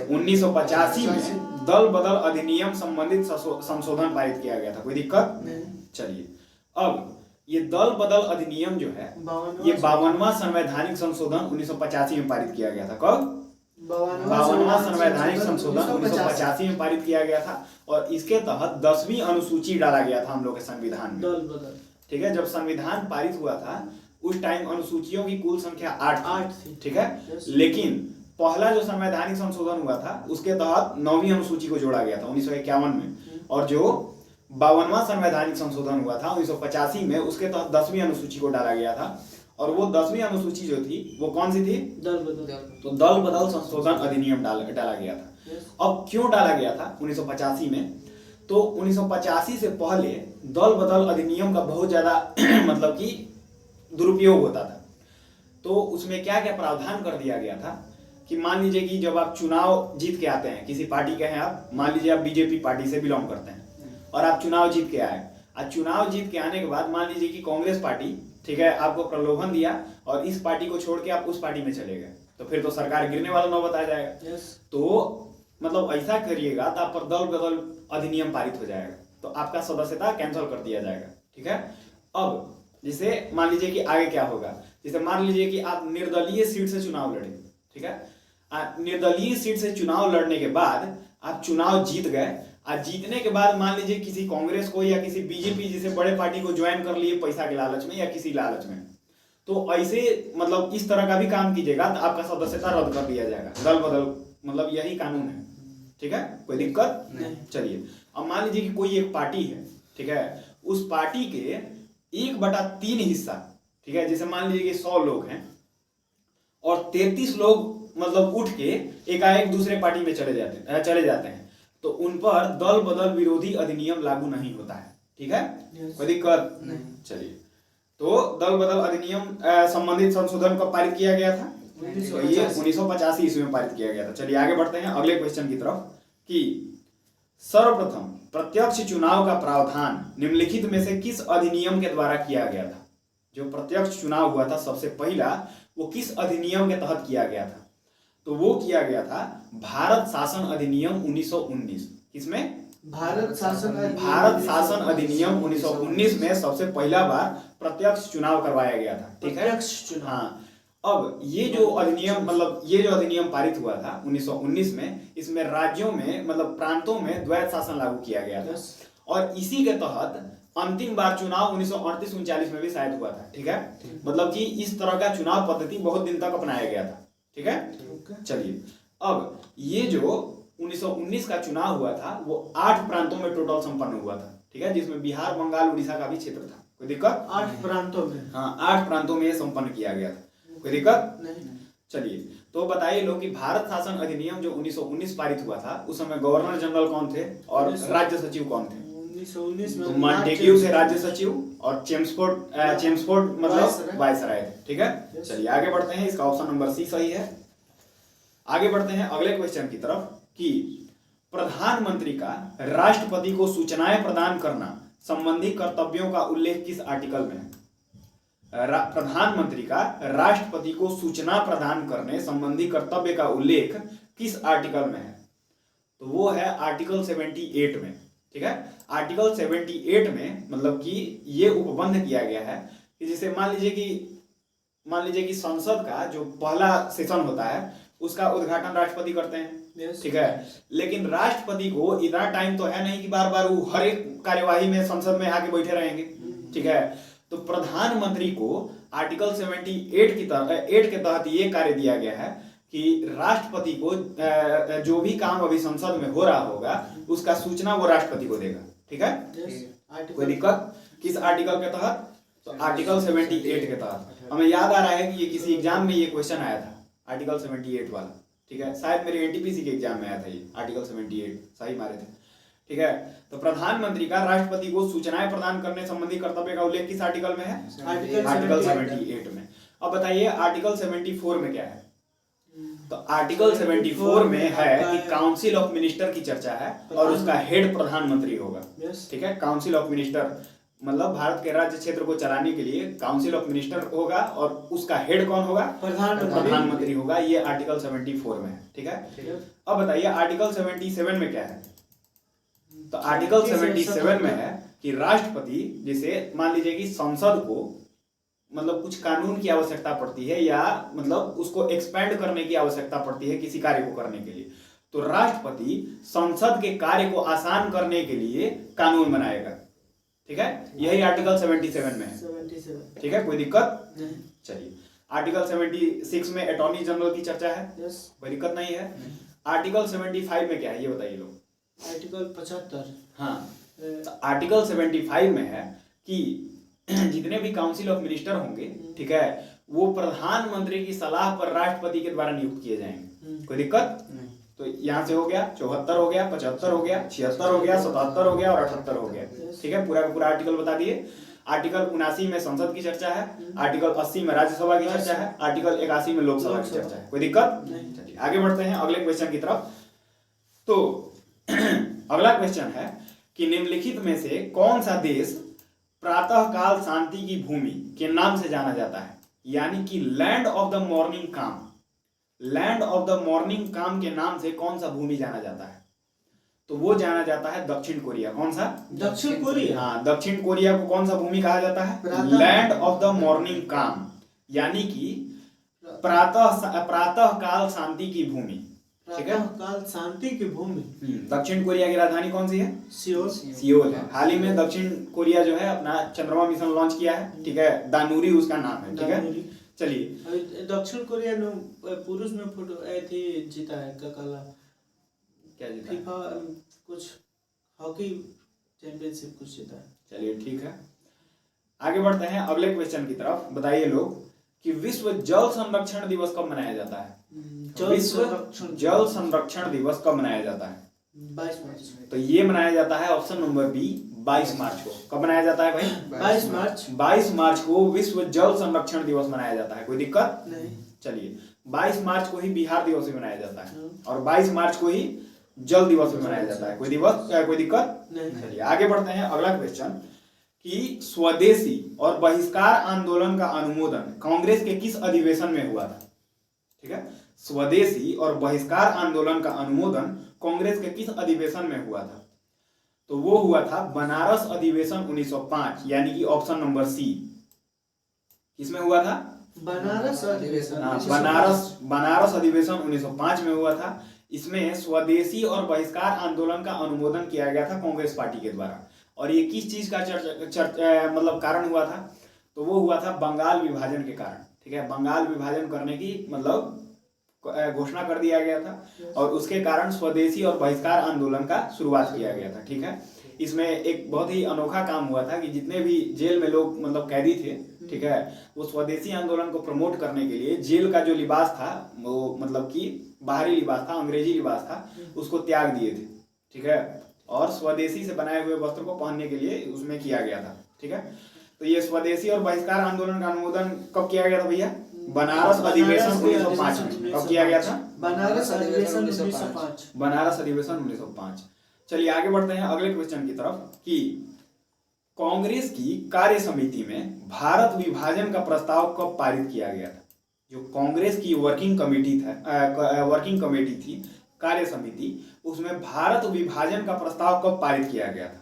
1985 में दल बदल अधिनियम संबंधित संशोधन पारित किया गया था। कोई दिक्कत? चलिए अब ये दल बदल अधिनियम जो है ये 52वां संवैधानिक संशोधन 1985 में पारित किया गया था। कब? 52वां संवैधानिक संशोधन 1985 में पारित किया गया था और इसके तहत 10वीं अनुसूची डाला गया था हम लोग के संविधान में। दल बदल, ठीक है। जब संविधान पारित हुआ था उस टाइम अनुसूचियों की कुल संख्या 8 थी। ठीक है। लेकिन पहला जो संवैधानिक संशोधन हुआ था उसके तहत 9वीं अनुसूची को जोड़ा गया था 1951 में, और जो 52वां संवैधानिक संशोधन हुआ था 1985 में उसके तहत 10वीं अनुसूची को डाला गया था। और वो 10वीं अनुसूची जो थी वो कौन सी थी? दल बदल। तो दल बदल संशोधन अधिनियम डाला गया था। अब क्यों डाला गया था 1985 में? तो 1985 से पहले दल बदल अधिनियम का बहुत ज्यादा मतलब कि दुरुपयोग होता था। तो उसमें क्या क्या प्रावधान कर दिया गया था कि मान लीजिए कि जब आप चुनाव जीत के आते हैं, किसी पार्टी के हैं आप, मान लीजिए आप बीजेपी पार्टी से बिलोंग करते हैं और आप चुनाव जीत के आए, और चुनाव जीत के आने के बाद मान लीजिए कि कांग्रेस पार्टी, ठीक है, आपको प्रलोभन दिया और इस पार्टी को छोड़ के आप उस पार्टी में चले गए, तो फिर तो सरकार गिरने वाला नौबत आ जाएगा। तो मतलब ऐसा करिएगा तो आप पर दल बदल अधिनियम पारित हो जाएगा, तो आपका सदस्यता कैंसिल कर दिया जाएगा। ठीक है। अब जैसे मान लीजिए कि आगे क्या होगा, जैसे मान लीजिए कि आप निर्दलीय सीट से चुनाव लड़ेंगे। ठीक है। निर्दलीय सीट से चुनाव लड़ने के बाद आप चुनाव जीत गए, आज जीतने के बाद मान लीजिए किसी कांग्रेस को या किसी बीजेपी जैसे बड़े पार्टी को ज्वाइन कर लिए पैसा के लालच में या किसी लालच में, तो ऐसे मतलब इस तरह का भी काम कीजिएगा तो आपका सदस्यता रद्द कर दिया जाएगा। दल बदल मतलब यही कानून है। ठीक है। कोई दिक्कत नहीं। चलिए अब मान लीजिए कि कोई एक पार्टी है, ठीक है, उस पार्टी के 1/3 हिस्सा, ठीक है, जैसे मान लीजिए कि 100 लोग हैं और 33 लोग मतलब उठ के एकाएक दूसरे पार्टी में चले जाते हैं, तो उन पर दल बदल विरोधी अधिनियम लागू नहीं होता है। ठीक है। कोई दिक्कत नहीं। चलिए तो दल बदल अधिनियम संबंधित संशोधन कब पारित किया गया था? तो ये 1985 ईस्वी में पारित किया गया था। चलिए आगे बढ़ते हैं अगले क्वेश्चन की तरफ कि सर्वप्रथम प्रत्यक्ष चुनाव का प्रावधान निम्नलिखित में से किस अधिनियम के द्वारा किया गया था? जो प्रत्यक्ष चुनाव हुआ था सबसे पहला, वो किस अधिनियम के तहत किया गया था? तो वो किया गया था भारत शासन अधिनियम 1919। किसमें? भारत शासन अधिनियम 1919 में सबसे पहला बार प्रत्यक्ष चुनाव करवाया गया था। ठीक है। प्रत्यक्ष चुनाव। हाँ। अब ये जो अधिनियम मतलब ये जो अधिनियम पारित हुआ था 1919 में, इसमें राज्यों में मतलब प्रांतों में द्वैत शासन लागू किया गया था और इसी के तहत अंतिम बार चुनाव 1938-39 में भी शायद हुआ था। ठीक है। मतलब कि इस तरह का चुनाव पद्धति बहुत दिन तक अपनाया गया था। ठीक है। चलिए अब ये जो 1919 का चुनाव हुआ था वो 8 प्रांतों में टोटल संपन्न हुआ था। ठीक है। जिसमें बिहार, बंगाल, उड़ीसा का भी क्षेत्र था। कोई दिक्कत? 8 प्रांतों में। हाँ, 8 प्रांतों में संपन्न किया गया था। कोई दिक्कत नहीं। चलिए तो बताइए लोग कि भारत शासन अधिनियम जो 1919 पारित हुआ था उस समय गवर्नर जनरल कौन थे और राज्य सचिव कौन थे? 1919 में मॉन्टेग्यू थे राज्य सचिव और चेम्सफोर्ड मतलब वायसराय थे। ठीक है। चलिए आगे बढ़ते हैं। इसका ऑप्शन नंबर सी सही है। आगे बढ़ते हैं अगले क्वेश्चन की तरफ कि प्रधानमंत्री का राष्ट्रपति को सूचनाएं प्रदान करना संबंधी कर्तव्यों का उल्लेख किस आर्टिकल में है? प्रधानमंत्री का राष्ट्रपति को सूचना प्रदान करने संबंधी कर्तव्य का उल्लेख किस आर्टिकल में है? तो वो है आर्टिकल 78 में। ठीक है। आर्टिकल 78 में मतलब कि ये उपबंध किया गया है कि जैसे मान लीजिए कि संसद का जो पहला सेशन होता है उसका उद्घाटन राष्ट्रपति करते हैं। ठीक है। लेकिन राष्ट्रपति को इतना टाइम तो है नहीं कि बार बार वो हर एक कार्यवाही में संसद में आके बैठे रहेंगे। ठीक है। तो प्रधानमंत्री को आर्टिकल 78 के तहत ये कार्य दिया गया है कि राष्ट्रपति को जो भी काम अभी संसद में हो रहा होगा उसका सूचना वो राष्ट्रपति को देगा। ठीक है, कोई दिक्कत? किस आर्टिकल के तहत? तो आर्टिकल 78 के तहत। हमें याद आ रहा है कि ये किसी एग्जाम में ये क्वेश्चन आया था, आर्टिकल 78 वाला। ठीक है, शायद मेरे एनटीपीसी के एग्जाम में आया था ये आर्टिकल 78, सही मारे थे। ठीक है, तो प्रधानमंत्री का राष्ट्रपति को सूचनाएं प्रदान करने संबंधी कर्तव्य का उल्लेख किस आर्टिकल में है? आर्टिकल 78 में। अब बताइए आर्टिकल 74 में क्या है? तो आर्टिकल 74 में है कि काउंसिल ऑफ मिनिस्टर की चर्चा है और उसका हेड प्रधानमंत्री होगा। ठीक है, काउंसिल ऑफ मिनिस्टर मतलब भारत के राज्य क्षेत्र को चलाने के लिए काउंसिल ऑफ मिनिस्टर होगा और उसका हेड कौन होगा? प्रधानमंत्री होगा। ये आर्टिकल 74 में है। ठीक है, अब बताइए आर्टिकल 77 में क्या है? तो आर्टिकल 77 में है कि राष्ट्रपति, जैसे मान लीजिए कि संसद को मतलब कुछ कानून की आवश्यकता पड़ती है या मतलब उसको एक्सपेंड करने की आवश्यकता पड़ती है किसी कार्य को करने के लिए, तो राष्ट्रपति संसद के कार्य को आसान करने के लिए कानून बनाएगा। ठीक है, यही आर्टिकल 77 में है। ठीक है, कोई दिक्कत? चलिए, आर्टिकल 76 में अटॉर्नी जनरल की चर्चा है, कोई दिक्कत नहीं है। आर्टिकल 75 में क्या है ये बताइए लोग? आर्टिकल 75। हाँ, तो आर्टिकल 75 में है कि जितने भी काउंसिल ऑफ मिनिस्टर होंगे, ठीक है, वो प्रधानमंत्री की सलाह पर राष्ट्रपति के द्वारा नियुक्त किए जाएंगे। कोई दिक्कत? तो यहाँ से हो गया 74 हो गया, 75 हो गया, 76 हो गया, 77 हो गया और 78 हो गया। ठीक है, पूरा का पूरा आर्टिकल बता दिए। आर्टिकल 79 में संसद की चर्चा है, आर्टिकल 80 में राज्यसभा की चर्चा है, आर्टिकल 81 में लोकसभा की चर्चा है। कोई दिक्कत? चलिए आगे बढ़ते हैं अगले क्वेश्चन की तरफ। तो अगला क्वेश्चन है कि निम्नलिखित में से कौन सा देश प्रातःकाल शांति की भूमि के नाम से जाना जाता है? यानी कि लैंड ऑफ द मॉर्निंग काम, लैंड ऑफ द मॉर्निंग काम के नाम से कौन सा भूमि जाना जाता है? तो वो जाना जाता है दक्षिण कोरिया। कौन सा? दक्षिण कोरिया। हाँ, दक्षिण कोरिया को कौन सा भूमि कहा जाता है? लैंड ऑफ द मॉर्निंग काम, यानी कि प्रातःकाल शांति की भूमि। ठीक है, काल शांति की भूमि। दक्षिण कोरिया की राजधानी कौन सी है? सियोल है। हाल ही में दक्षिण कोरिया जो है अपना चंद्रमा मिशन लॉन्च किया है। ठीक है, दानुरी उसका नाम है। ठीक है, चलिए। दक्षिण कोरिया ने पुरुष में फोटो थी जीता है काला, क्या जीता? फीफा कुछ हॉकी चैंपियनशिप कुछ जीता है। चलिए ठीक है, आगे बढ़ते हैं अगले क्वेश्चन की तरफ। बताइए लोग कि विश्व जल संरक्षण दिवस कब मनाया जाता है? विश्व जल संरक्षण दिवस कब मनाया जाता है? 22 मार्च। तो ये मनाया जाता है ऑप्शन नंबर बी 22 मार्च को। कब मनाया जाता है भाई? 22 मार्च। 22 मार्च को विश्व जल संरक्षण दिवस मनाया जाता है। कोई दिक्कत नहीं। चलिए, 22 मार्च को ही बिहार दिवस भी मनाया जाता है और 22 मार्च को ही जल दिवस भी मनाया जाता है। कोई दिक्कत नहीं। चलिए आगे बढ़ते हैं अगला क्वेश्चन कि स्वदेशी और बहिष्कार आंदोलन का अनुमोदन कांग्रेस के किस अधिवेशन में हुआ था? ठीक है, स्वदेशी और बहिष्कार आंदोलन का अनुमोदन कांग्रेस के किस अधिवेशन में हुआ था? तो वो हुआ था बनारस अधिवेशन 1905, यानी कि ऑप्शन नंबर सी। किसमें हुआ था? बनारस अधिवेशन। बनारस अधिवेशन 1905 में हुआ था। इसमें स्वदेशी और बहिष्कार आंदोलन का अनुमोदन किया गया था कांग्रेस पार्टी के द्वारा। और ये किस चीज का मतलब कारण हुआ था? तो वो हुआ था बंगाल विभाजन के कारण। ठीक है, बंगाल विभाजन करने की मतलब घोषणा कर दिया गया था और उसके कारण स्वदेशी और बहिष्कार आंदोलन का शुरुआत किया गया था। ठीक है, इसमें एक बहुत ही अनोखा काम हुआ था कि जितने भी जेल में लोग मतलब कैदी थे, ठीक है, वो स्वदेशी आंदोलन को प्रमोट करने के लिए जेल का जो लिबास था वो मतलब कि बाहरी लिबास था, अंग्रेजी लिबास था, उसको त्याग दिए थे। ठीक है, और स्वदेशी से बनाए हुए वस्त्र को पहनने के लिए उसमें किया गया था। ठीक है, तो ये स्वदेशी और बहिष्कार आंदोलन का अनुमोदन कब किया गया था भैया? बनारस अधिवेशन 1905 में। कब किया गया था? बनारस अधिवेशन 1905। बनारस अधिवेशन 1905। चलिए आगे बढ़ते हैं अगले क्वेश्चन की तरफ कि कांग्रेस की कार्य समिति में भारत विभाजन का प्रस्ताव कब पारित किया गया था? जो कांग्रेस की वर्किंग कमेटी थी कार्य समिति, उसमें भारत विभाजन का प्रस्ताव कब पारित किया गया था?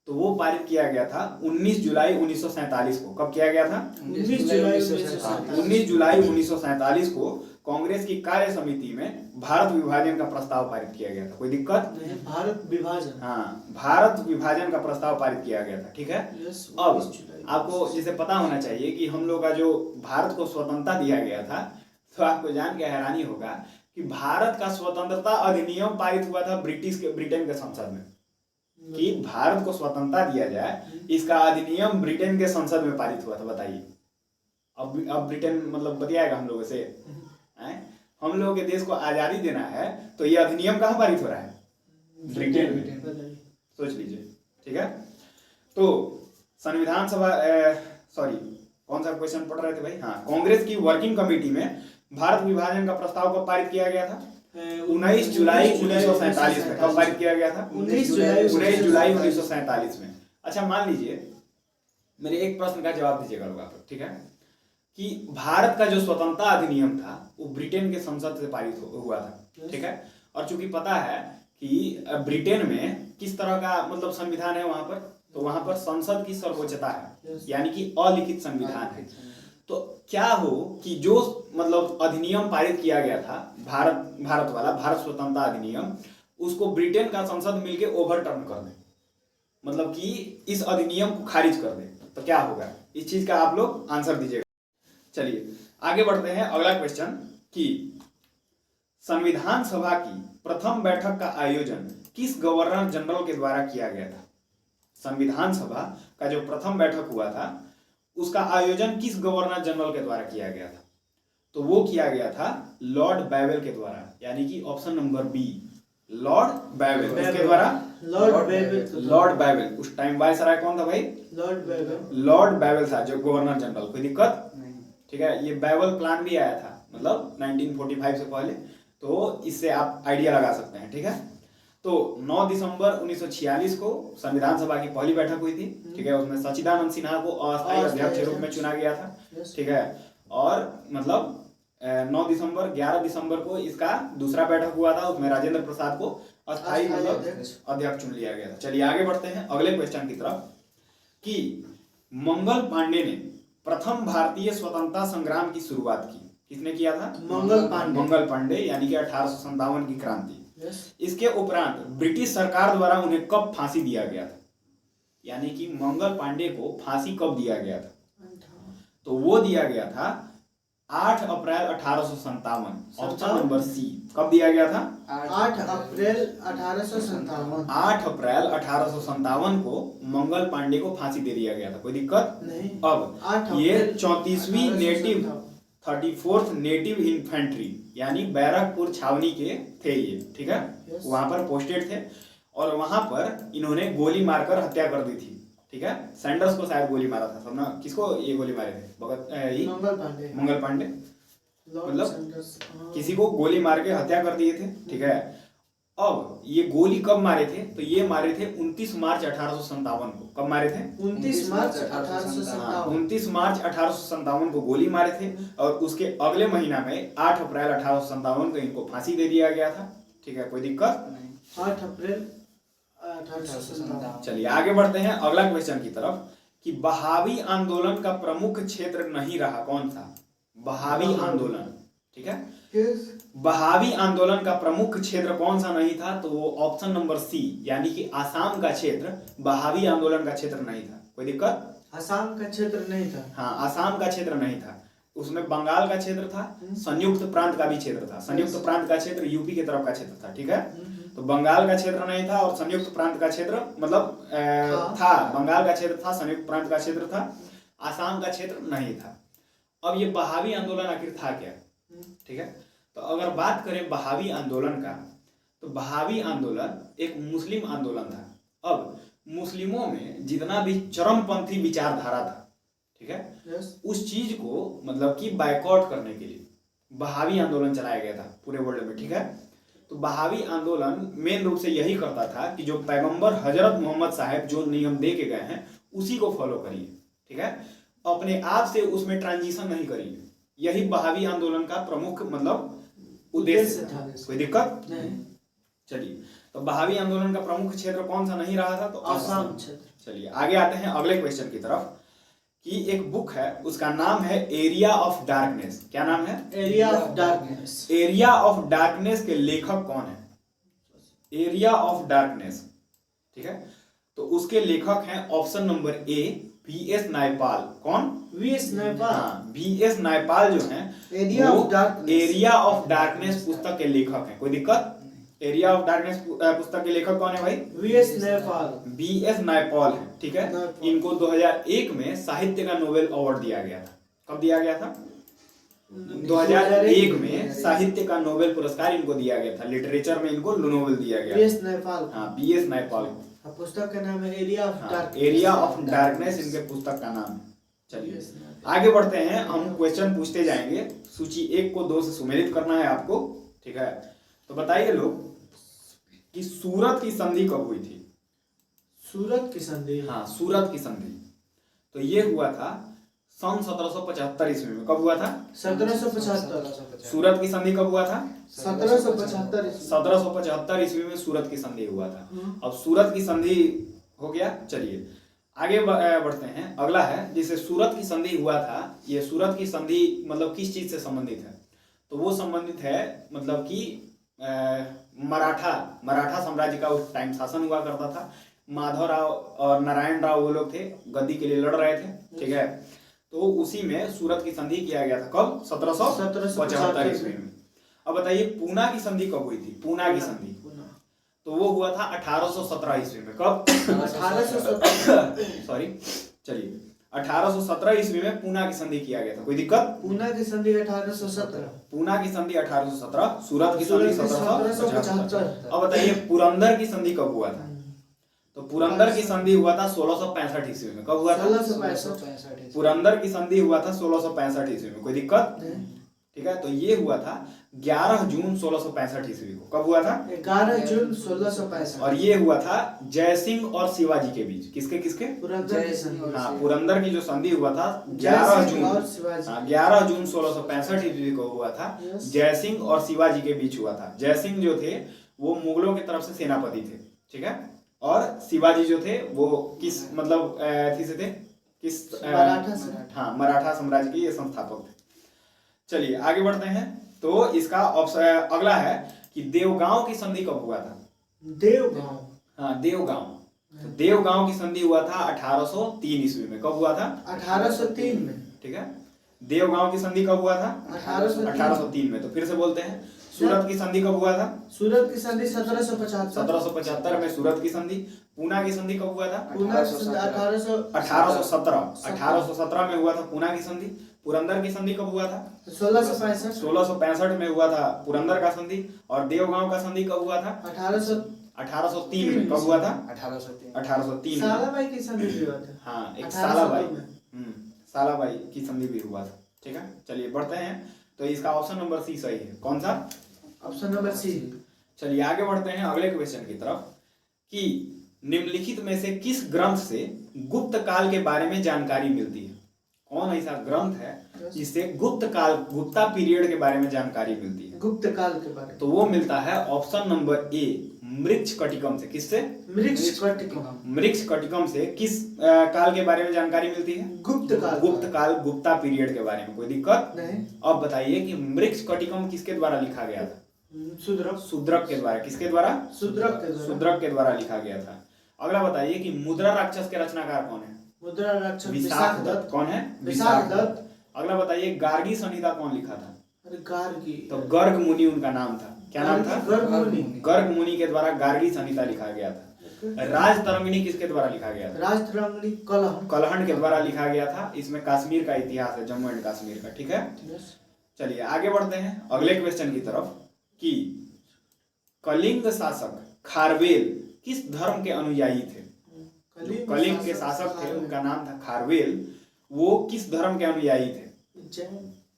तो वो पारित किया गया था 19 जुलाई 1947 को। कब किया गया था? 19 जुलाई 1947 को कांग्रेस की कार्य समिति में भारत विभाजन का प्रस्ताव पारित किया गया था। कोई दिक्कत? भारत विभाजन। हाँ, भारत विभाजन का प्रस्ताव पारित किया गया था। ठीक है, अब आपको जैसे पता होना चाहिए कि हम लोग का जो भारत को स्वतंत्रता दिया गया था तो आपको जान के हैरानी होगा कि भारत का स्वतंत्रता अधिनियम पारित हुआ था ब्रिटेन के संसद में, कि भारत को स्वतंत्रता दिया जाए, इसका अधिनियम ब्रिटेन के संसद में पारित हुआ था। बताइए, अब ब्रिटेन मतलब बतियाएगा हम लोगों से? हम लोगों के देश को आजादी देना है तो ये अधिनियम कहाँ पारित हो रहा है? ब्रिटेन में। सोच लीजिए, ठीक है। तो संविधान सभा सॉरी कौन सा क्वेश्चन पढ़ रहे थे भाई? हाँ, कांग्रेस की वर्किंग कमेटी में भारत विभाजन का प्रस्ताव कब पारित किया गया था? 19 जुलाई 1947 में। कब पारित किया गया था? 19 जुलाई 1947 में। अच्छा, मान लीजिए मेरे एक प्रश्न का जवाब दीजिएगा लोग आप, ठीक है, कि भारत का जो स्वतंत्रता अधिनियम था वो ब्रिटेन के संसद से पारित हुआ था, ठीक है। और चूंकि पता है कि ब्रिटेन में किस तरह का मतलब संविधान है वहां पर, तो वहां पर संसद की सर्वोच्चता है, यानी कि अलिखित संविधान है। तो क्या हो कि जो मतलब अधिनियम पारित किया गया था भारत स्वतंत्रता अधिनियम, उसको ब्रिटेन का संसद मिलके ओवरटर्न कर दे, मतलब कि इस अधिनियम को खारिज कर दे, तो क्या होगा? इस चीज का आप लोग आंसर दीजिएगा। चलिए आगे बढ़ते हैं। अगला क्वेश्चन कि संविधान सभा की प्रथम बैठक का आयोजन किस गवर्नर जनरल के द्वारा किया गया था? संविधान सभा का जो प्रथम बैठक हुआ था उसका आयोजन किस गवर्नर जनरल के द्वारा किया गया था? तो वो किया गया था लॉर्ड बैवेल के द्वारा, यानी कि ऑप्शन नंबर बी, लॉर्ड बैवेल। इसके द्वारा लॉर्ड बैवेल। उस टाइम वायसराय कौन था भाई? लॉर्ड बैवेल था जो गवर्नर जनरल। कोई दिक्कत नहीं, ठीक है। ये बैवेल प्लान भी आया था मतलब 1945 से पहले, तो इससे आप आइडिया लगा सकते हैं, ठीक है। तो 9 दिसंबर 1946 को संविधान सभा की पहली बैठक हुई थी, ठीक है। उसमें सच्चिदानंद सिन्हा को अस्थायी अध्यक्ष के रूप में चुना गया था, ठीक है। और मतलब 9 दिसंबर 11 दिसंबर को इसका दूसरा बैठक हुआ था, उसमें राजेंद्र प्रसाद को अस्थायी मतलब अध्यक्ष चुन लिया गया था। चलिए आगे बढ़ते हैं अगले क्वेश्चन की तरफ कि मंगल पांडे ने प्रथम भारतीय स्वतंत्रता संग्राम की शुरुआत की। किसने किया था? मंगल पांडे, यानी कि 1857 की क्रांति। इसके उपरांत ब्रिटिश सरकार द्वारा उन्हें कब फांसी दिया गया था? यानी कि मंगल पांडे को फांसी कब दिया गया था? तो वो दिया गया था 8 अप्रैल 1857, ऑप्शन नंबर सी। कब दिया गया था? 8 अप्रैल 1857। 8 अप्रैल 1857 को मंगल पांडे को फांसी दे दिया गया था। कोई दिक्कत नहीं। अब ये 34वीं नेटिव 34th नेटिव इन्फेंट्री यानी बैरकपुर छावनी के थे ये, ठीक है। वहां पर पोस्टेड थे और वहां पर इन्होंने गोली मारकर हत्या कर दी थी, ठीक है। सैंडर्स को शायद गोली मारा था, सब ना। किसको ये गोली मारे थे? मंगल पांडे मतलब किसी को गोली मार के हत्या कर दिए थे, ठीक है। अब ये गोली कब मारे थे? तो ये मारे थे 29 मार्च 1857 को। कब मारे थे? 29 मार्च 1857। 29 मार्च 1857 को गोली मारे थे और उसके अगले महीना में 8 अप्रैल 1857 को इनको फांसी दे दिया गया था, ठीक है। कोई दिक्कत नहीं। 8 अप्रैल 1857। चलिए आगे बढ़ते हैं अगला क्वेश्चन की तरफ कि बहावी आंदोलन का प्रमुख क्षेत्र नहीं रहा कौन सा? बहावी आंदोलन, ठीक है। बहावी आंदोलन का प्रमुख क्षेत्र कौन सा नहीं था? तो वो ऑप्शन नंबर सी, यानी कि आसाम का क्षेत्र बहावी आंदोलन का क्षेत्र नहीं था। कोई दिक्कत? आसाम का क्षेत्र नहीं था। हाँ, आसाम का क्षेत्र नहीं था। उसमें बंगाल का क्षेत्र था, संयुक्त प्रांत का भी क्षेत्र था। संयुक्त प्रांत का क्षेत्र यूपी की तरफ का क्षेत्र था, ठीक है। तो बंगाल का क्षेत्र नहीं था और संयुक्त प्रांत का क्षेत्र मतलब था। बंगाल का क्षेत्र था, संयुक्त प्रांत का क्षेत्र था, आसाम का क्षेत्र नहीं था। अब ये बहावी आंदोलन आखिर था क्या? ठीक है। तो अगर बात करें बहावी आंदोलन का, तो बहावी आंदोलन एक मुस्लिम आंदोलन था। अब मुस्लिमों में जितना भी चरमपंथी विचारधारा था, ठीक है, उस चीज को मतलब कि बायकॉट करने के लिए बहावी आंदोलन चलाया गया था पूरे वर्ल्ड में, ठीक है। तो बहावी आंदोलन मेन रूप से यही करता था कि जो पैगंबर हजरत मोहम्मद साहब जो नियम दे के गए हैं उसी को फॉलो करिए, ठीक है। अपने आप से उसमें ट्रांजिशन नहीं करिए। यही बहावी आंदोलन का प्रमुख मतलब उद्देश्य था। कोई दिक्कत नहीं। चलिए, तो बहावी आंदोलन का प्रमुख क्षेत्र कौन सा नहीं रहा था? तो आसाम क्षेत्र। चलिए आगे आते हैं अगले क्वेश्चन की तरफ कि एक बुक है, उसका नाम है एरिया ऑफ डार्कनेस। क्या नाम है? Area of darkness. Area of darkness के लेखक कौन है? एरिया ऑफ डार्कनेस, ठीक है। तो उसके लेखक हैं option number A VS Naipaul. कौन? वीएस नायपाल। हाँ, वीएस नायपाल जो हैं एरिया वो of darkness. Area of darkness पुस्तक के लेखक हैं। कोई दिक्कत? एरिया ऑफ डार्कनेस पुस्तक के लेखक कौन है भाई? वीएस नायपाल। वीएस नायपाल है, ठीक है। नायपाल। इनको 2001 में साहित्य का नोबेल अवार्ड दिया गया था। कब दिया गया था? 2001 में साहित्य का नोबेल पुरस्कार इनको दिया गया था। लिटरेचर में इनको नोबेल दिया गया। वीएस नायपाल। हाँ, वीएस नायपाल। पुस्तक का नाम है area of darkness. Area of darkness इनके पुस्तक का नाम है। चलिए आगे बढ़ते हैं, हम क्वेश्चन पूछते जाएंगे। सूची 1 को 2 से सुमेलित करना है आपको, ठीक है। तो बताइए लोग कि सूरत की संधि कब हुई थी? सूरत की संधि। हाँ, सूरत की संधि तो ये हुआ था सन 1775 ईस्वी में। कब हुआ था? 1775। सूरत की संधि कब हुआ था? 1775। 1775 ईस्वी में सूरत की संधि हुआ था। अब सूरत की संधि हो गया। चलिए आगे बढ़ते हैं। अगला है, जिसे सूरत की संधि हुआ था, ये सूरत की संधि मतलब किस चीज से संबंधित है? तो वो संबंधित है मतलब कि मराठा साम्राज्य का उस टाइम शासन हुआ करता था। माधवराव और नारायण राव वो लोग थे, गद्दी के लिए लड़ रहे थे, ठीक है। तो उसी में सूरत की संधि किया गया था। कब? 1775 ईस्वी में। अब बताइए पूना की संधि कब हुई थी? पूना की संधि तो वो हुआ था 1817 ईस्वी में। कब? 1817। सॉरी, चलिए 1817 ईस्वी में पूना की संधि किया गया था। कोई दिक्कत? पूना की संधि 1817। पूना की संधि 1817, सूरत की संधि 1775। अब बताइए पुरंदर की संधि कब हुआ था? तो पुरंदर की संधि हुआ था 1665 ईस्वी में। कब हुआ था? 1665। पुरंदर की संधि हुआ था 1665 ईस्वी में। कोई दिक्कत? ठीक है। तो ये हुआ था 11 जून 1665 ईस्वी को। कब हुआ था? 11 जून 1665। और ये हुआ था जयसिंह और शिवाजी के बीच। किसके किसके? पुरंदर की संधि। हाँ, पुरंदर की जो संधि हुआ था 11 जून और शिवाजी। हाँ, 11 जून 1665 ईस्वी को हुआ था। जयसिंह और शिवाजी के बीच हुआ था। जयसिंह जो थे वो मुगलों की तरफ से सेनापति थे, ठीक है। और शिवाजी जो थे वो किस मतलब थी से थे? किस? हाँ, मराठा साम्राज्य के ये संस्थापक थे। चलिए आगे बढ़ते हैं। तो इसका अगला है कि देवगांव की संधि कब हुआ था? देवगांव। हाँ, देवगांव। तो देवगांव की संधि हुआ था 1803 ईस्वी में। कब हुआ था? 1803 में, ठीक है। देवगांव की संधि कब हुआ था? 1803 में। तो फिर से बोलते हैं, सूरत की संधि कब हुआ था? सूरत की संधि 1775। 1775 में सूरत की संधि। पूना की संधि कब हुआ था? पूना की संधि 1817 में हुआ था पूना की संधि। पुरंदर की संधि कब हुआ था? 1665। 1665 में हुआ था पुरंदर का संधि। और देवगांव का संधि कब हुआ था? 1803 में। कब हुआ था? 1803 में। सालाबाई की संधि भी हुआ था। हाँ, एक सालाबाई सालाबाई की संधि भी हुआ था, ठीक है। चलिए बढ़ते हैं। तो इसका ऑप्शन नंबर सी सही है। कौन सा? Option number C. चलिए आगे बढ़ते हैं अगले क्वेश्चन की तरफ कि निम्नलिखित में से किस ग्रंथ से गुप्त काल के बारे में जानकारी मिलती है? कौन ऐसा ग्रंथ है जिससे गुप्ता पीरियड के बारे में जानकारी मिलती है? गुप्त काल के बारे में तो वो मिलता है ऑप्शन नंबर ए, मृक्ष कटिकम से। किससे? मृक्ष कटिकम। मृक्ष कटिकम से किस काल के बारे में जानकारी मिलती है? गुप्त काल। गुप्त काल, गुप्ता पीरियड के बारे में। कोई दिक्कत नहीं। अब बताइए कि मृक्ष कटिकम किसके द्वारा लिखा गया था? शूद्रक के द्वारा। किसके द्वारा? शूद्रक के द्वारा लिखा गया था। अगला बताइए कि मुद्रा राक्षस के रचनाकार कौन है? मुद्रा राक्षस विशाख दत्त। कौन है? विशाख दत्त। अगला बताइए गार्गी संहिता कौन लिखा था? अरे गार्गी। तो गर्ग मुनि उनका नाम था। क्या नाम था? गर्ग मुनि। गर्ग मुनि के द्वारा गार्गी संहिता लिखा गया था। राजतरंगिणी किसके द्वारा लिखा गया था? राजतरंगिणी कलहन के द्वारा लिखा गया था। इसमें कश्मीर का इतिहास है, जम्मू एंड कश्मीर का, ठीक है। चलिए आगे बढ़ते हैं अगले क्वेश्चन की तरफ कि कलिंग शासक खारवेल किस धर्म के अनुयायी थे? कलिंग के शासक थे, उनका नाम था खारवेल। वो किस धर्म के अनुयायी थे?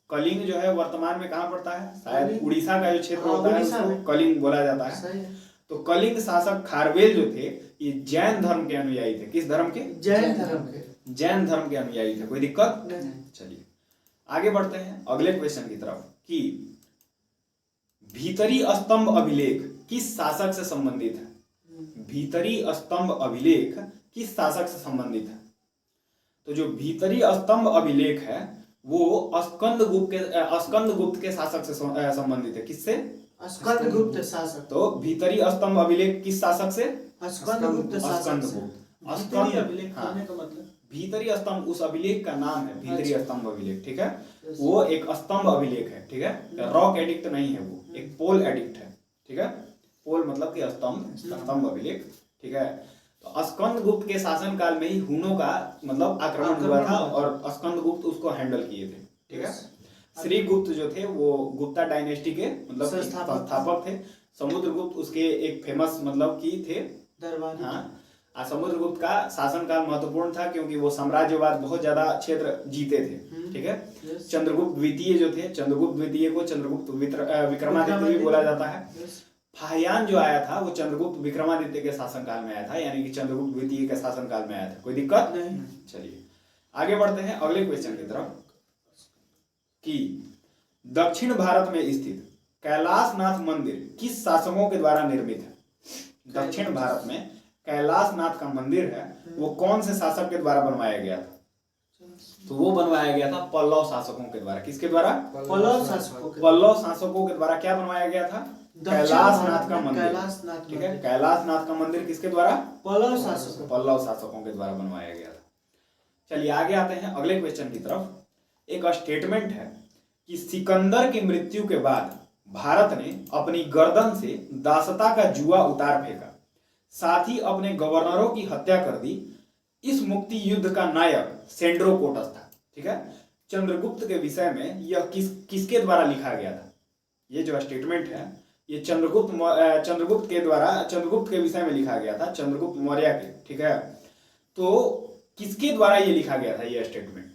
कलिंग जो है वर्तमान में कहाँ पड़ता है? शायद उड़ीसा का जो क्षेत्र होता है उसको कलिंग बोला जाता है। तो कलिंग शासक खारवेल जो थे ये जैन धर्म के अनुयायी थे। किस धर्म के? जैन धर्म के। जैन धर्म के अनुयायी थे। कोई दिक्कत नहीं। चलिए आगे बढ़ते हैं अगले क्वेश्चन की तरफ कि भीतरी स्तंभ अभिलेख किस शासक से संबंधित है? भीतरी स्तंभ अभिलेख किस शासक से संबंधित है? तो जो भीतरी स्तंभ अभिलेख है वो स्कंदगुप्त के शासक से संबंधित है। किससे? स्कंदगुप्त शासक। तो भीतरी स्तंभ अभिलेख किस शासक से? स्कंदगुप्त शासक से। स्कंदगुप्त। भीतरी अभिलेख कहने का मतलब भीतरी स्तंभ उस अभिलेख का नाम है, भीतरी अच्छा। स्तंभ अभिलेख, ठीक है। Yes. वो एक स्तंभ अभिलेख है, ठीक है। रॉक एडिक्ट नहीं है, वो एक पोल एडिक्ट है, ठीक है। पोल मतलब कि स्तंभ, स्तंभ अभिलेख, ठीक है। तो स्कंदगुप्त के शासनकाल में ही हुनों का मतलब आक्रमण हुआ था और स्कंदगुप्त उसको हैंडल किए थे, ठीक है। श्रीगुप्त जो थे वो गुप्ता डायनेस्टी के मतलब कि संस्थापक थे। समुद्रगुप्त उसके एक फेमस मतलब की थे दरबार। हाँ, समुद्रगुप्त का शासनकाल महत्वपूर्ण था क्योंकि वो साम्राज्यवाद बहुत ज्यादा क्षेत्र जीते थे, ठीक है। चंद्रगुप्त द्वितीय जो थे, चंद्रगुप्त द्वितीय को चंद्रगुप्त विक्रमादित्य भी बोला जाता है। फाहियान जो आया था वो चंद्रगुप्त विक्रमादित्य के शासनकाल में आया था, यानी कि चंद्रगुप्त द्वितीय के शासनकाल में आया था। कोई दिक्कत नहीं। चलिए आगे बढ़ते हैं अगले क्वेश्चन की तरफ कि दक्षिण भारत में स्थित कैलाशनाथ मंदिर किस शासकों के द्वारा निर्मित है? दक्षिण भारत में कैलाशनाथ का मंदिर है, वो कौन से शासक के द्वारा बनवाया गया था? तो वो बनवाया गया था पल्लव शासकों के द्वारा। किसके द्वारा? पल्लव शासकों के। पल्लव शासकों के द्वारा क्या बनवाया गया था? कैलाशनाथ का मंदिर, कैलाशनाथ, ठीक है। कैलाशनाथ का मंदिर किसके द्वारा? पल्लव शासकों, पल्लव शासकों के द्वारा बनवाया गया था। चलिए आगे आते हैं अगले क्वेश्चन की तरफ। एक स्टेटमेंट है कि सिकंदर की मृत्यु के बाद भारत ने अपनी गर्दन से दासता का जुआ उतार फेंका, साथ ही अपने गवर्नरों की हत्या कर दी। इस मुक्ति युद्ध का नायक सेंड्रोकोटस था, ठीक है। चंद्रगुप्त के विषय में यह किसके द्वारा लिखा गया था? ये जो स्टेटमेंट है ये चंद्रगुप्त के द्वारा, चंद्रगुप्त के विषय में लिखा गया था, चंद्रगुप्त मौर्य के, ठीक है। तो किसके द्वारा ये लिखा गया था ये स्टेटमेंट?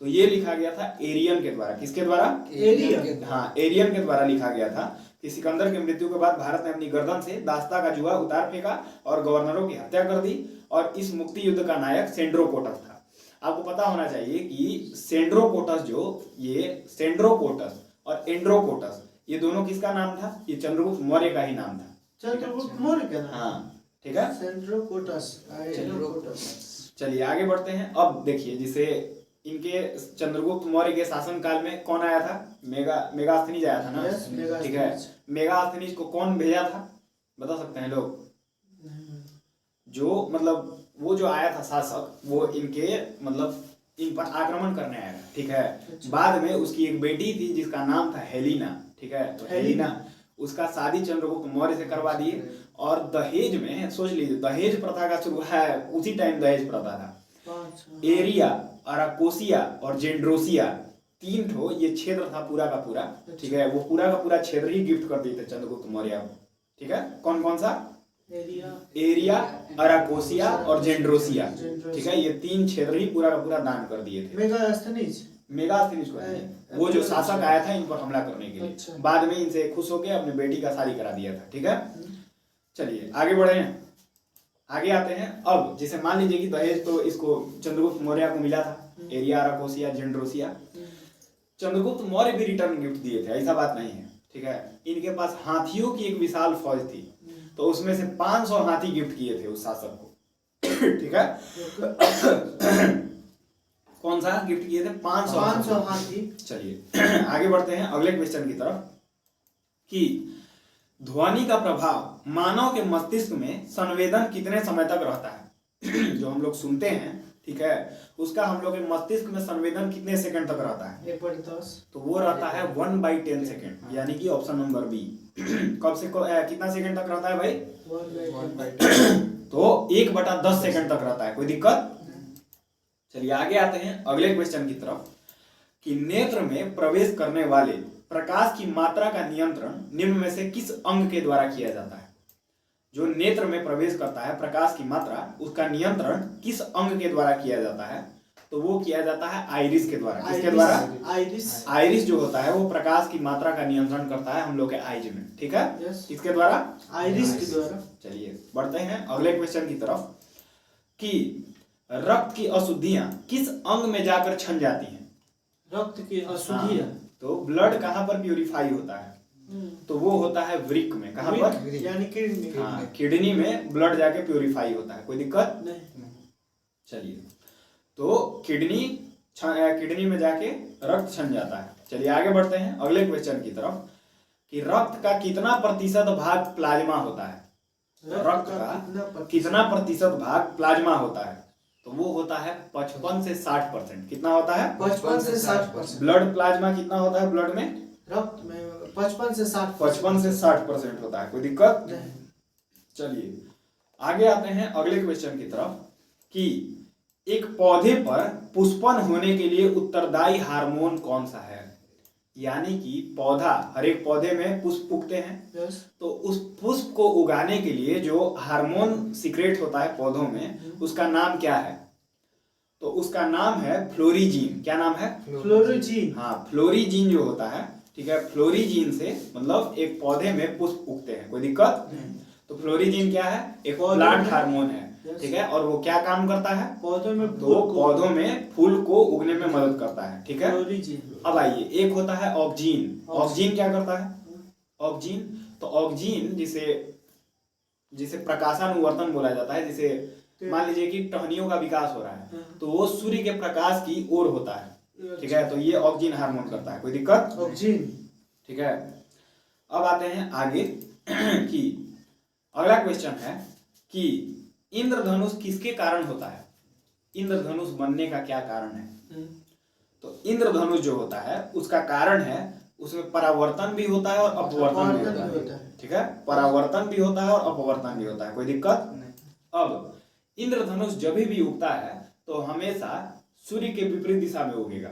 तो ये लिखा गया था एरियन के द्वारा। किसके द्वारा? एरियन। हाँ, एरियन के द्वारा लिखा गया था कि सिकंदर की मृत्यु के बाद भारत ने अपनी गर्दन से दासता का जुआ उतार फेंका और गवर्नरों की हत्या कर दी, और इस मुक्ति युद्ध का नायक सेंड्रोकोटस था। आपको पता होना चाहिए कि सेंड्रोकोटस और एंड्रोकोटस ये दोनों किसका नाम था? ये चंद्रगुप्त मौर्य का ही नाम था। चंद्रगुप्त मौर्य का नाम? हाँ, ठीक है। सेंड्रोकोटस। चलिए आगे बढ़ते हैं। अब देखिए जिसे इनके चंद्रगुप्त मौर्य के शासन काल में कौन आया था? मेगास्थनीज आया था ना, ठीक है। मेगास्थनीज को कौन भेजा था बता सकते हैं लोग? जो मतलब वो जो आया था शासक, वो इनके मतलब इन पर आक्रमण करने आया था, ठीक है। बाद में उसकी एक बेटी थी जिसका नाम था हेलिना, ठीक है। तो हेलिना उसका शादी चंद्रगुप्त मौर्य से करवा दिए, और दहेज में सोच लीजिए दहेज प्रथा का शुरू है, उसी टाइम दहेज प्रथा था। एरिया, अराकोसिया और जेंड्रोसिया, तीन ठो ये क्षेत्र था पूरा का पूरा, ठीक है। वो पूरा का पूरा क्षेत्र ही गिफ्ट कर दिए थे चंद्रगुप्त मौर्य को, ठीक है। कौन कौन सा? एरिया, अराकोसिया और जेंड्रोसिया, ठीक है। ये तीन क्षेत्र ही पूरा का पूरा दान कर दिए थे मेगास्थनीज को नहीं, वो जो शासक आया था इन पर हमला करने के लिए। अच्छा। बाद में इनसे खुश होकर अपनी बेटी का शादी करा दिया था, ठीक है। चलिए आगे बढ़े हैं, आगे आते हैं। अब जैसे मान लीजिए कि दहेज तो इसको चंद्रगुप्त मौर्य को मिला था, एरिया, अराकोसिया, जेंड्रोसिया। चंद्रगुप्त मौर्य भी रिटर्न गिफ्ट दिए थे, ऐसा बात नहीं है, ठीक है। इनके पास हाथियों की एक विशाल फौज थी, तो उसमें से 500 हाथी गिफ्ट किए थे उस शासक को, ठीक है। कौन सा गिफ्ट किए थे? 500 हाथी। चलिए आगे बढ़ते हैं अगले क्वेश्चन की तरफ कि ध्वनि का प्रभाव मानव के मस्तिष्क में संवेदन कितने समय तक रहता है? जो हम लोग सुनते हैं, ठीक है, उसका हम लोग के मस्तिष्क में संवेदन कितने सेकंड तक रहता है? 1/10। तो वो रहता है 1/10 सेकंड, यानी कि ऑप्शन नंबर बी। कब से कितना सेकंड तक रहता है भाई? 1/10। तो 1/10 सेकंड तक रहता है। कोई दिक्कत? चलिए आगे आते हैं अगले क्वेश्चन की तरफ कि नेत्र में प्रवेश करने वाले प्रकाश की मात्रा का नियंत्रण निम्न में से किस अंग के द्वारा किया जाता है? जो नेत्र में प्रवेश करता है प्रकाश की मात्रा, उसका नियंत्रण किस अंग के द्वारा किया जाता है? तो वो किया जाता है आइरिस के द्वारा। किसके द्वारा? आइरिस जो होता है वो प्रकाश की मात्रा का नियंत्रण करता है हम लोग के आइज में, ठीक है। किसके द्वारा? आइरिस के द्वारा। चलिए बढ़ते हैं अगले क्वेश्चन की तरफ कि रक्त की अशुद्धियां किस अंग में जाकर छन जाती हैं? रक्त की अशुद्धियां, तो ब्लड कहाँ पर प्यूरिफाई होता है? तो वो होता है वृक्क में। कहाँ पर? यानी किडनी। हाँ, किडनी में ब्लड जाके प्यूरिफाई होता है। कोई दिक्कत नहीं। चलिए, तो किडनी में जाके रक्त छन जाता है। चलिए आगे बढ़ते हैं अगले क्वेश्चन की तरफ कि रक्त का कितना प्रतिशत भाग प्लाज्मा होता है? रक्त का कितना प्रतिशत भाग प्लाज्मा होता है? तो वो होता है 55 से 60%। कितना होता है? 55 से 60%। ब्लड प्लाज्मा कितना होता है ब्लड में? रक्त में 55 से 60%। 55 से 60% होता है। कोई दिक्कत नहीं। चलिए आगे आते हैं अगले क्वेश्चन की तरफ कि एक पौधे पर पुष्पन होने के लिए उत्तरदायी हार्मोन कौन सा है। यानी कि पौधा, हर एक पौधे में पुष्प उगते हैं, यस। तो उस पुष्प को उगाने के लिए जो हार्मोन सीक्रेट होता है पौधों में, उसका नाम क्या है? तो उसका नाम है फ्लोरीजीन। क्या नाम है? फ्लोरीजीन। हाँ, फ्लोरीजीन जो होता है, ठीक है, फ्लोरीजीन से मतलब एक पौधे में पुष्प उगते हैं। कोई दिक्कत? तो फ्लोरीजीन क्या है? एक प्लांट हार्मोन है, ठीक है, और वो क्या काम करता है? पौधों में तो पौधों में फूल को उगने में मदद करता है, ठीक है। फ्लोरीजीन। अब आइए, एक होता है ऑक्जीन। ऑक्जीन क्या करता है? ऑक्जीन, तो ऑक्जीन जिसे प्रकाशानुवर्तन बोला जाता है, जिसे मान लीजिए कि टहनियों का विकास हो रहा है, तो वो सूर्य के प्रकाश की ओर होता है, ठीक है, तो ये ऑक्जीन हार्मोन करता है। कोई दिक्कत? ऑक्जीन, ठीक है। अब आते हैं आगे कि अगला क्वेश्चन है कि इंद्रधनुष किसके कारण होता है? इंद्रधनुष बनने का क्या कारण है? तो इंद्रधनुष जो होता है उसका कारण है, उसमें परावर्तन भी होता है और अपवर्तन भी होता है, ठीक है, परावर्तन भी होता है और अपवर्तन भी होता है। कोई दिक्कत? अब इंद्रधनुष जब भी उगता है तो हमेशा सूर्य के विपरीत दिशा में उगेगा।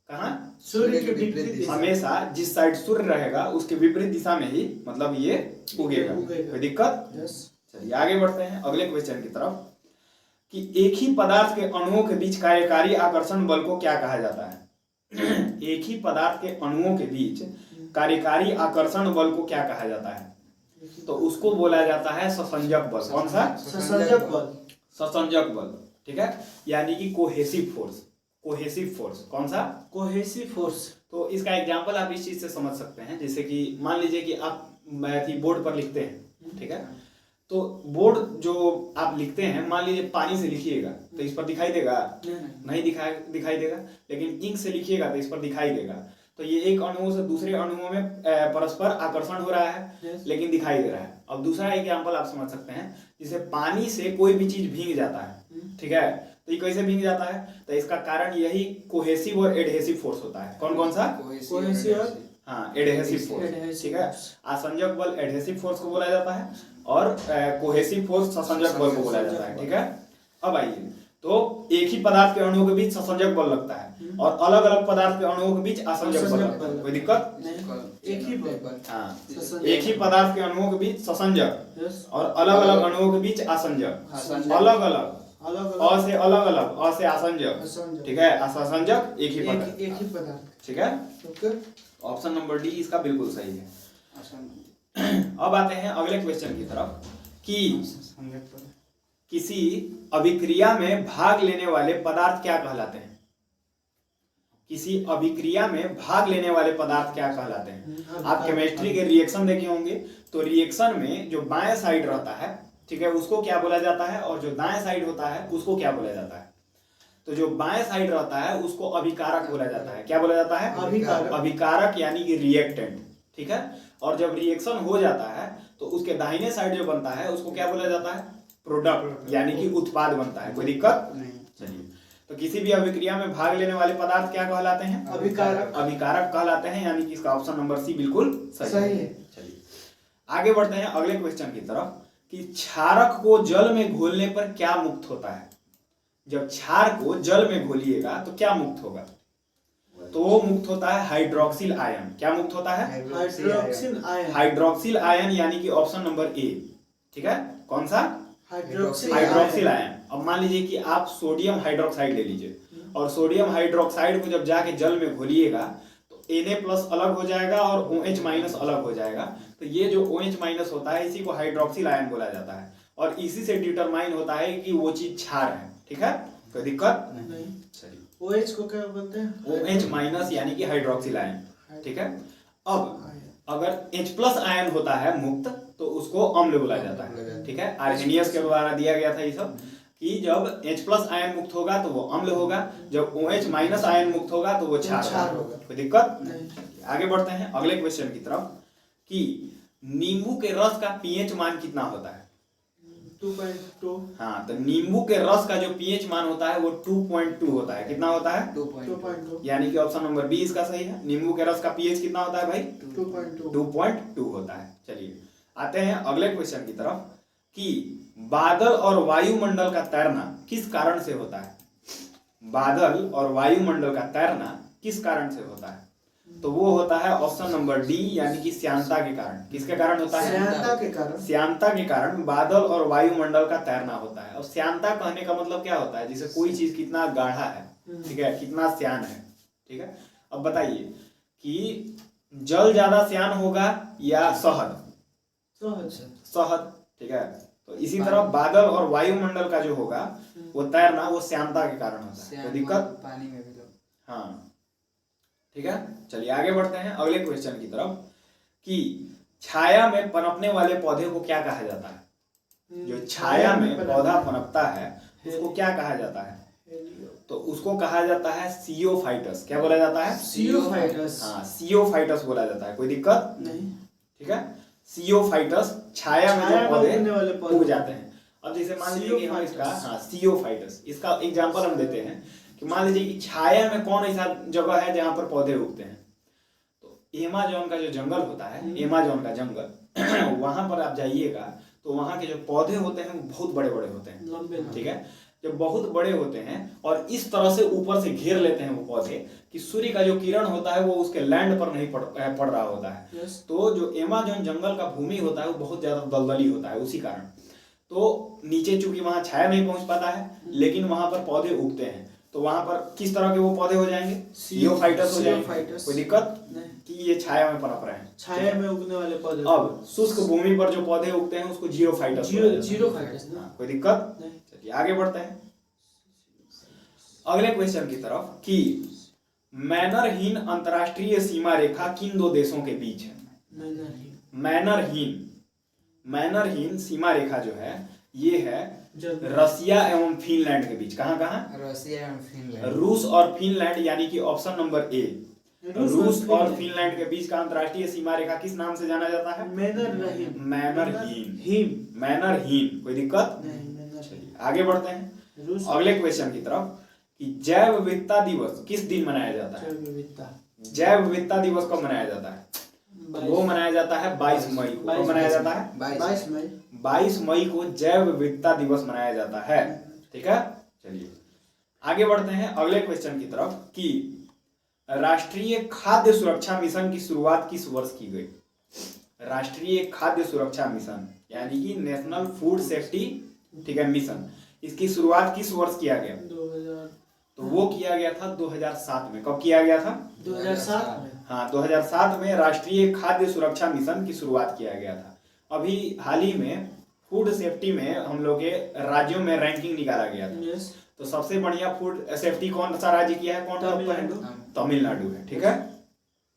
कहाँ? सूर्य के विपरीत दिशा। हमेशा जिस साइड सूर्य रहेगा उसके विपरीत दिशा में ही मतलब ये उगेगा। कोई दिक्कत? चलिए आगे बढ़ते हैं अगले क्वेश्चन की तरफ कि एक ही पदार्थ के अणुओं के बीच कार्यकारी आकर्षण बल को क्या कहा जाता है? एक ही पदार्थ के अणुओं के बीच कार्यकारी आकर्षण बल को क्या कहा जाता है? तो उसको बोला जाता है ससंजक बल। कौन सा? ससंजक बल। ससंजक बल, ठीक है, यानी कि कोहेसिव फोर्स। कोहेसिव फोर्स कौन सा? Cohesive force. तो इसका एग्जांपल आप इस चीज से समझ सकते हैं, जैसे कि मान लीजिए कि आप बोर्ड पर लिखते हैं, ठीक है, तो बोर्ड जो आप लिखते हैं, मान लीजिए पानी से लिखिएगा तो इस पर दिखाई देगा? नहीं दिखाई देगा। लेकिन इंक से लिखिएगा तो इस पर दिखाई देगा। तो ये एक अणुओं से दूसरे अणुओं में परस्पर आकर्षण हो रहा है, लेकिन दिखाई दे रहा है। अब दूसरा एग्जांपल आप समझ सकते हैं, जैसे पानी से कोई भी चीज भीग जाता है, ठीक है, तो ये कैसे भीग जाता है? तो इसका कारण यही कोहेसिव और एडहेसिव फोर्स होता है। कौन कौन सा? कोहेसिव और हाँ, एडहेसिव फोर्स, ठीक है। आसंजक बल एडहेसिव फोर्स को बोला जाता है और कोहेसिव फोर्स ससंजक बल को बोला जाता है, ठीक है। अब आइए, तो एक ही पदार्थ के अणुओं के बीच ससंजक बल लगता है और अलग अलग पदार्थ के अणुओं के बीच आसंजक बल लगता है। कोई दिक्कत? एक ही बल। हाँ, एक ही पदार्थ के अणुओं के बीच ससंजक और अलग अलग अणुओं के बीच आसंजक। अलग अलग अ से अलग अलग, अ से आसंजक, ठीक है, असंजक एक ही पदार्थ, ठीक है। ऑप्शन नंबर डी इसका बिल्कुल सही है। अब आते हैं अगले क्वेश्चन की तरफ कि किसी अभिक्रिया में भाग लेने वाले पदार्थ क्या कहलाते हैं? किसी अभिक्रिया में भाग लेने वाले पदार्थ क्या कहलाते हैं? आप केमिस्ट्री के रिएक्शन देखे होंगे, तो रिएक्शन में जो बाएं साइड रहता है, ठीक है, उसको क्या बोला जाता है, और जो दाएं साइड होता है उसको क्या बोला जाता है? तो जो बाएं साइड रहता है उसको अभिकारक बोला जाता है। क्या बोला जाता है? अभिकारक। अभिकारक यानी कि रिएक्टेंट, ठीक है। और जब रिएक्शन हो जाता है तो उसके दाहिने साइड जो बनता है उसको क्या बोला जाता है? प्रोडक्ट, यानी कि उत्पाद बनता है। कोई दिक्कत नहीं। चलिए, तो किसी भी अभिक्रिया में भाग लेने वाले पदार्थ क्या कहलाते हैं? अभिकारक। अभिकारक कहलाते हैं, यानी कि इसका ऑप्शन नंबर सी बिल्कुल सही है। चलिए आगे बढ़ते हैं अगले क्वेश्चन की तरफ कि क्षारक को जल में घोलने पर क्या मुक्त होता है? जब क्षार को जल में घोलिएगा तो क्या मुक्त होगा? तो वो मुक्त होता है हाइड्रोक्सिल आयन। क्या मुक्त होता है? Hydroxyl ion. हाइड्रोक्सिल आयन, यानी कि ऑप्शन नंबर ए, ठीक है। कौन सा? Hydroxyl ion. अब मान लीजिए कि आप सोडियम हाइड्रोक्साइड ले लीजिए और सोडियम हाइड्रोक्साइड को जब जाके जल में घोलिएगा तो Na+ अलग हो जाएगा और OH- अलग हो जाएगा। तो ये जो OH- होता है इसी को हाइड्रोक्सिल आयन बोला जाता है और इसी से डिटरमाइन होता है कि वो चीज क्षार है, ठीक है। कोई दिक्कत नहीं। चलिए, OH को क्या बोलते हैं? OH- यानी कि हाइड्रोक्सिल आयन, ठीक है। अब अगर H+ आयन होता है मुक्त तो उसको अम्ल बोला जाता है, ठीक है। आर्हेनियस के द्वारा दिया गया था ये सब कि जब H+ आयन मुक्त होगा तो वो अम्ल होगा, जब OH- आयन मुक्त होगा तो वो क्षार होगा। कोई दिक्कत नहीं। आगे बढ़ते हैं अगले क्वेश्चन की तरफ कि नींबू के रस का pH मान कितना होता है? 2.2 हाँ, तो नींबू के रस का जो पीएच मान होता है वो 2.2 होता है। कितना होता है? 2.2 यानी कि ऑप्शन नंबर बी इसका सही है। नींबू के रस का पीएच कितना होता है भाई? 2.2 2.2 होता है। चलिए आते हैं अगले क्वेश्चन की तरफ कि बादल और वायुमंडल का तैरना किस कारण से होता है? बादल और वायुमंडल का तैरना किस कारण से होता है? तो वो होता है ऑप्शन नंबर डी, यानी कि श्यानता के कारण। किसके कारण होता है? श्यानता के कारण। श्यानता के कारण बादल और वायुमंडल का तैरना होता है। और श्यानता कहने का मतलब क्या होता है? जैसे कोई चीज कितना गाढ़ा है, ठीक है, कितना श्यान है, ठीक है। अब बताइए कि जल ज्यादा श्यान होगा या शहद? शहद, ठीक है। तो इसी तरह बादल और वायुमंडल का जो होगा वो तैरना वो श्यानता के कारण होता है। तो दिक्कत पानी में भी लोग। हाँ, ठीक है। चलिए आगे बढ़ते हैं अगले क्वेश्चन की तरफ कि छाया में पनपने वाले पौधे को क्या कहा जाता है? जो छाया में पौधा पनपता है उसको क्या कहा जाता है? तो उसको कहा जाता है सियोफाइटस। क्या बोला जाता है? सियोफाइटस। हाँ, सियोफाइटस बोला जाता है। कोई दिक्कत नहीं, ठीक है। सियोफाइटस छाया में जो पौधे उग जाते हैं। अब जैसे मान लीजिए कि हम इसका सियोफाइटस इसका एग्जांपल हम देते हैं कि मान लीजिए कि छाया में कौन ऐसा जगह है जहां पर पौधे उगते हैं? तो एमाजोन का जो जंगल होता है, एमाजोन का जंगल वहां पर आप जाइएगा तो वहां के जो पौधे होते हैं वो बहुत बड़े बड़े होते हैं, लंबे, ठीक है। जब बहुत बड़े होते हैं और इस तरह से ऊपर से घेर लेते हैं वो पौधे कि सूर्य का जो किरण होता है वो उसके लैंड पर नहीं पड़ रहा होता है। तो जो एमाजोन जंगल का भूमि होता है वो बहुत ज्यादा दलदली होता है। उसी कारण तो नीचे चूंकि वहां छाया नहीं पहुंच पाता है, लेकिन वहां पर पौधे उगते हैं। तो वहां पर किस तरह के वो पौधे हो जाएंगे? सियोफाइटस हो जाएंगे। कोई दिक्कत नहीं कि ये छाया में पनप रहे हैं, छाया में उगने वाले पौधे। अब शुष्क भूमि पर जो पौधे उगते हैं उसको जीरोफाइटस। जीरोफाइटस ना, कोई दिक्कत नहीं। चलिए आगे बढ़ते हैं अगले क्वेश्चन की तरफ कि मैनरहीन अंतरराष्ट्रीय सीमा रेखा किन दो देशों के बीच है? मैनरहीन सीमा रेखा जो है ये है रसिया एवं फिनलैंड के बीच। कहाँ कहाँ? रसिया एवं फिनलैंड। रूस और फिनलैंड, यानी कि ऑप्शन नंबर ए, रूस और फिनलैंड के बीच का अंतरराष्ट्रीय सीमा रेखा किस नाम से जाना जाता है? मैनरहीन। कोई दिक्कत नहीं। चलिए आगे बढ़ते हैं अगले क्वेश्चन की तरफ कि जैव विविधता दिवस किस दिन मनाया जाता है? जैव विविधता दिवस कब मनाया जाता है? वो मनाया जाता है 22 मई को। कब मनाया जाता है? 22 मई को जैव विविधता दिवस मनाया जाता है, ठीक है। चलिए आगे बढ़ते हैं अगले क्वेश्चन की तरफ कि राष्ट्रीय खाद्य सुरक्षा मिशन की शुरुआत किस वर्ष की गई? राष्ट्रीय खाद्य सुरक्षा मिशन यानी कि नेशनल फूड सेफ्टी, ठीक है, मिशन, इसकी शुरुआत किस वर्ष किया गया? 2000। तो वो किया गया था 2007 में। कब किया गया था? 2007 में। हाँ, 2007 में राष्ट्रीय खाद्य सुरक्षा मिशन की शुरुआत किया गया था। अभी हाल ही में फूड सेफ्टी में हम लोग के राज्यों में रैंकिंग निकाला गया था। तो सबसे बढ़िया फूड सेफ्टी कौन सा राज्य किया है? कौन सा? तमिलनाडु है, ठीक है।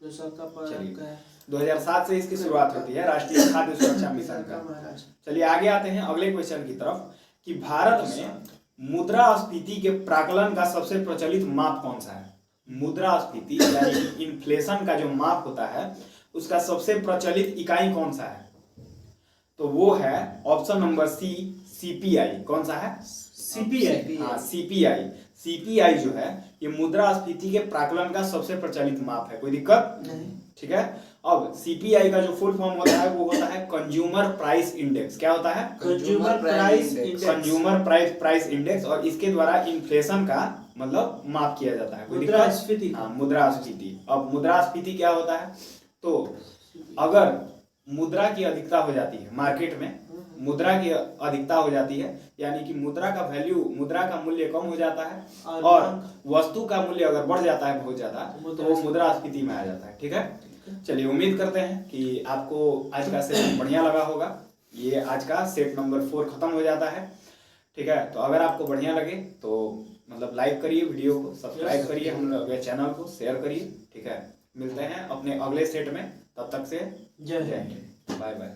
चलिए 2007 से इसकी शुरुआत होती है राष्ट्रीय खाद्य सुरक्षा मिशन का। चलिए आगे आते हैं अगले क्वेश्चन की तरफ कि भारत में मुद्रास्फीति के प्राकलन का सबसे प्रचलित माप कौन सा है? मुद्रास्फीति यानी कि इन्फ्लेशन का जो माप होता है उसका सबसे प्रचलित इकाई कौन सा है? तो वो है ऑप्शन नंबर सी, सीपीआई। कौन सा है? सीपीआई। हाँ, सीपीआई। सीपीआई जो है ये मुद्रास्फीति के प्राकलन का सबसे प्रचलित माप है। कोई दिक्कत नहीं, ठीक है। अब सीपीआई का जो फुल फॉर्म होता है वो होता है कंज्यूमर प्राइस इंडेक्स। क्या होता है? Consumer price index. Consumer price index, और इसके द्वारा इन्फ्लेशन का मतलब माप किया जाता है। कोई मुद्रास्फीति। हाँ, मुद्रास्फीति। अब मुद्रास्फीति क्या होता है? तो अगर मुद्रा की अधिकता हो जाती है मार्केट में, मुद्रा की अधिकता हो जाती है यानी कि मुद्रा का वैल्यू, मुद्रा का मूल्य कम हो जाता है और वस्तु का मूल्य अगर बढ़ जाता है बहुत ज्यादा तो वो मुद्रास्फीति में आ जाता है, ठीक है। चलिए उम्मीद करते हैं कि आपको आज का सेट बढ़िया लगा होगा। ये आज का सेट नंबर 4 खत्म हो जाता है, ठीक है। तो अगर आपको बढ़िया लगे तो मतलब लाइक करिए वीडियो को, सब्सक्राइब करिए हम लोग के चैनल को, शेयर करिए, ठीक है। मिलते हैं अपने अगले सेट में, तब तक से जय हिंद, बाय बाय।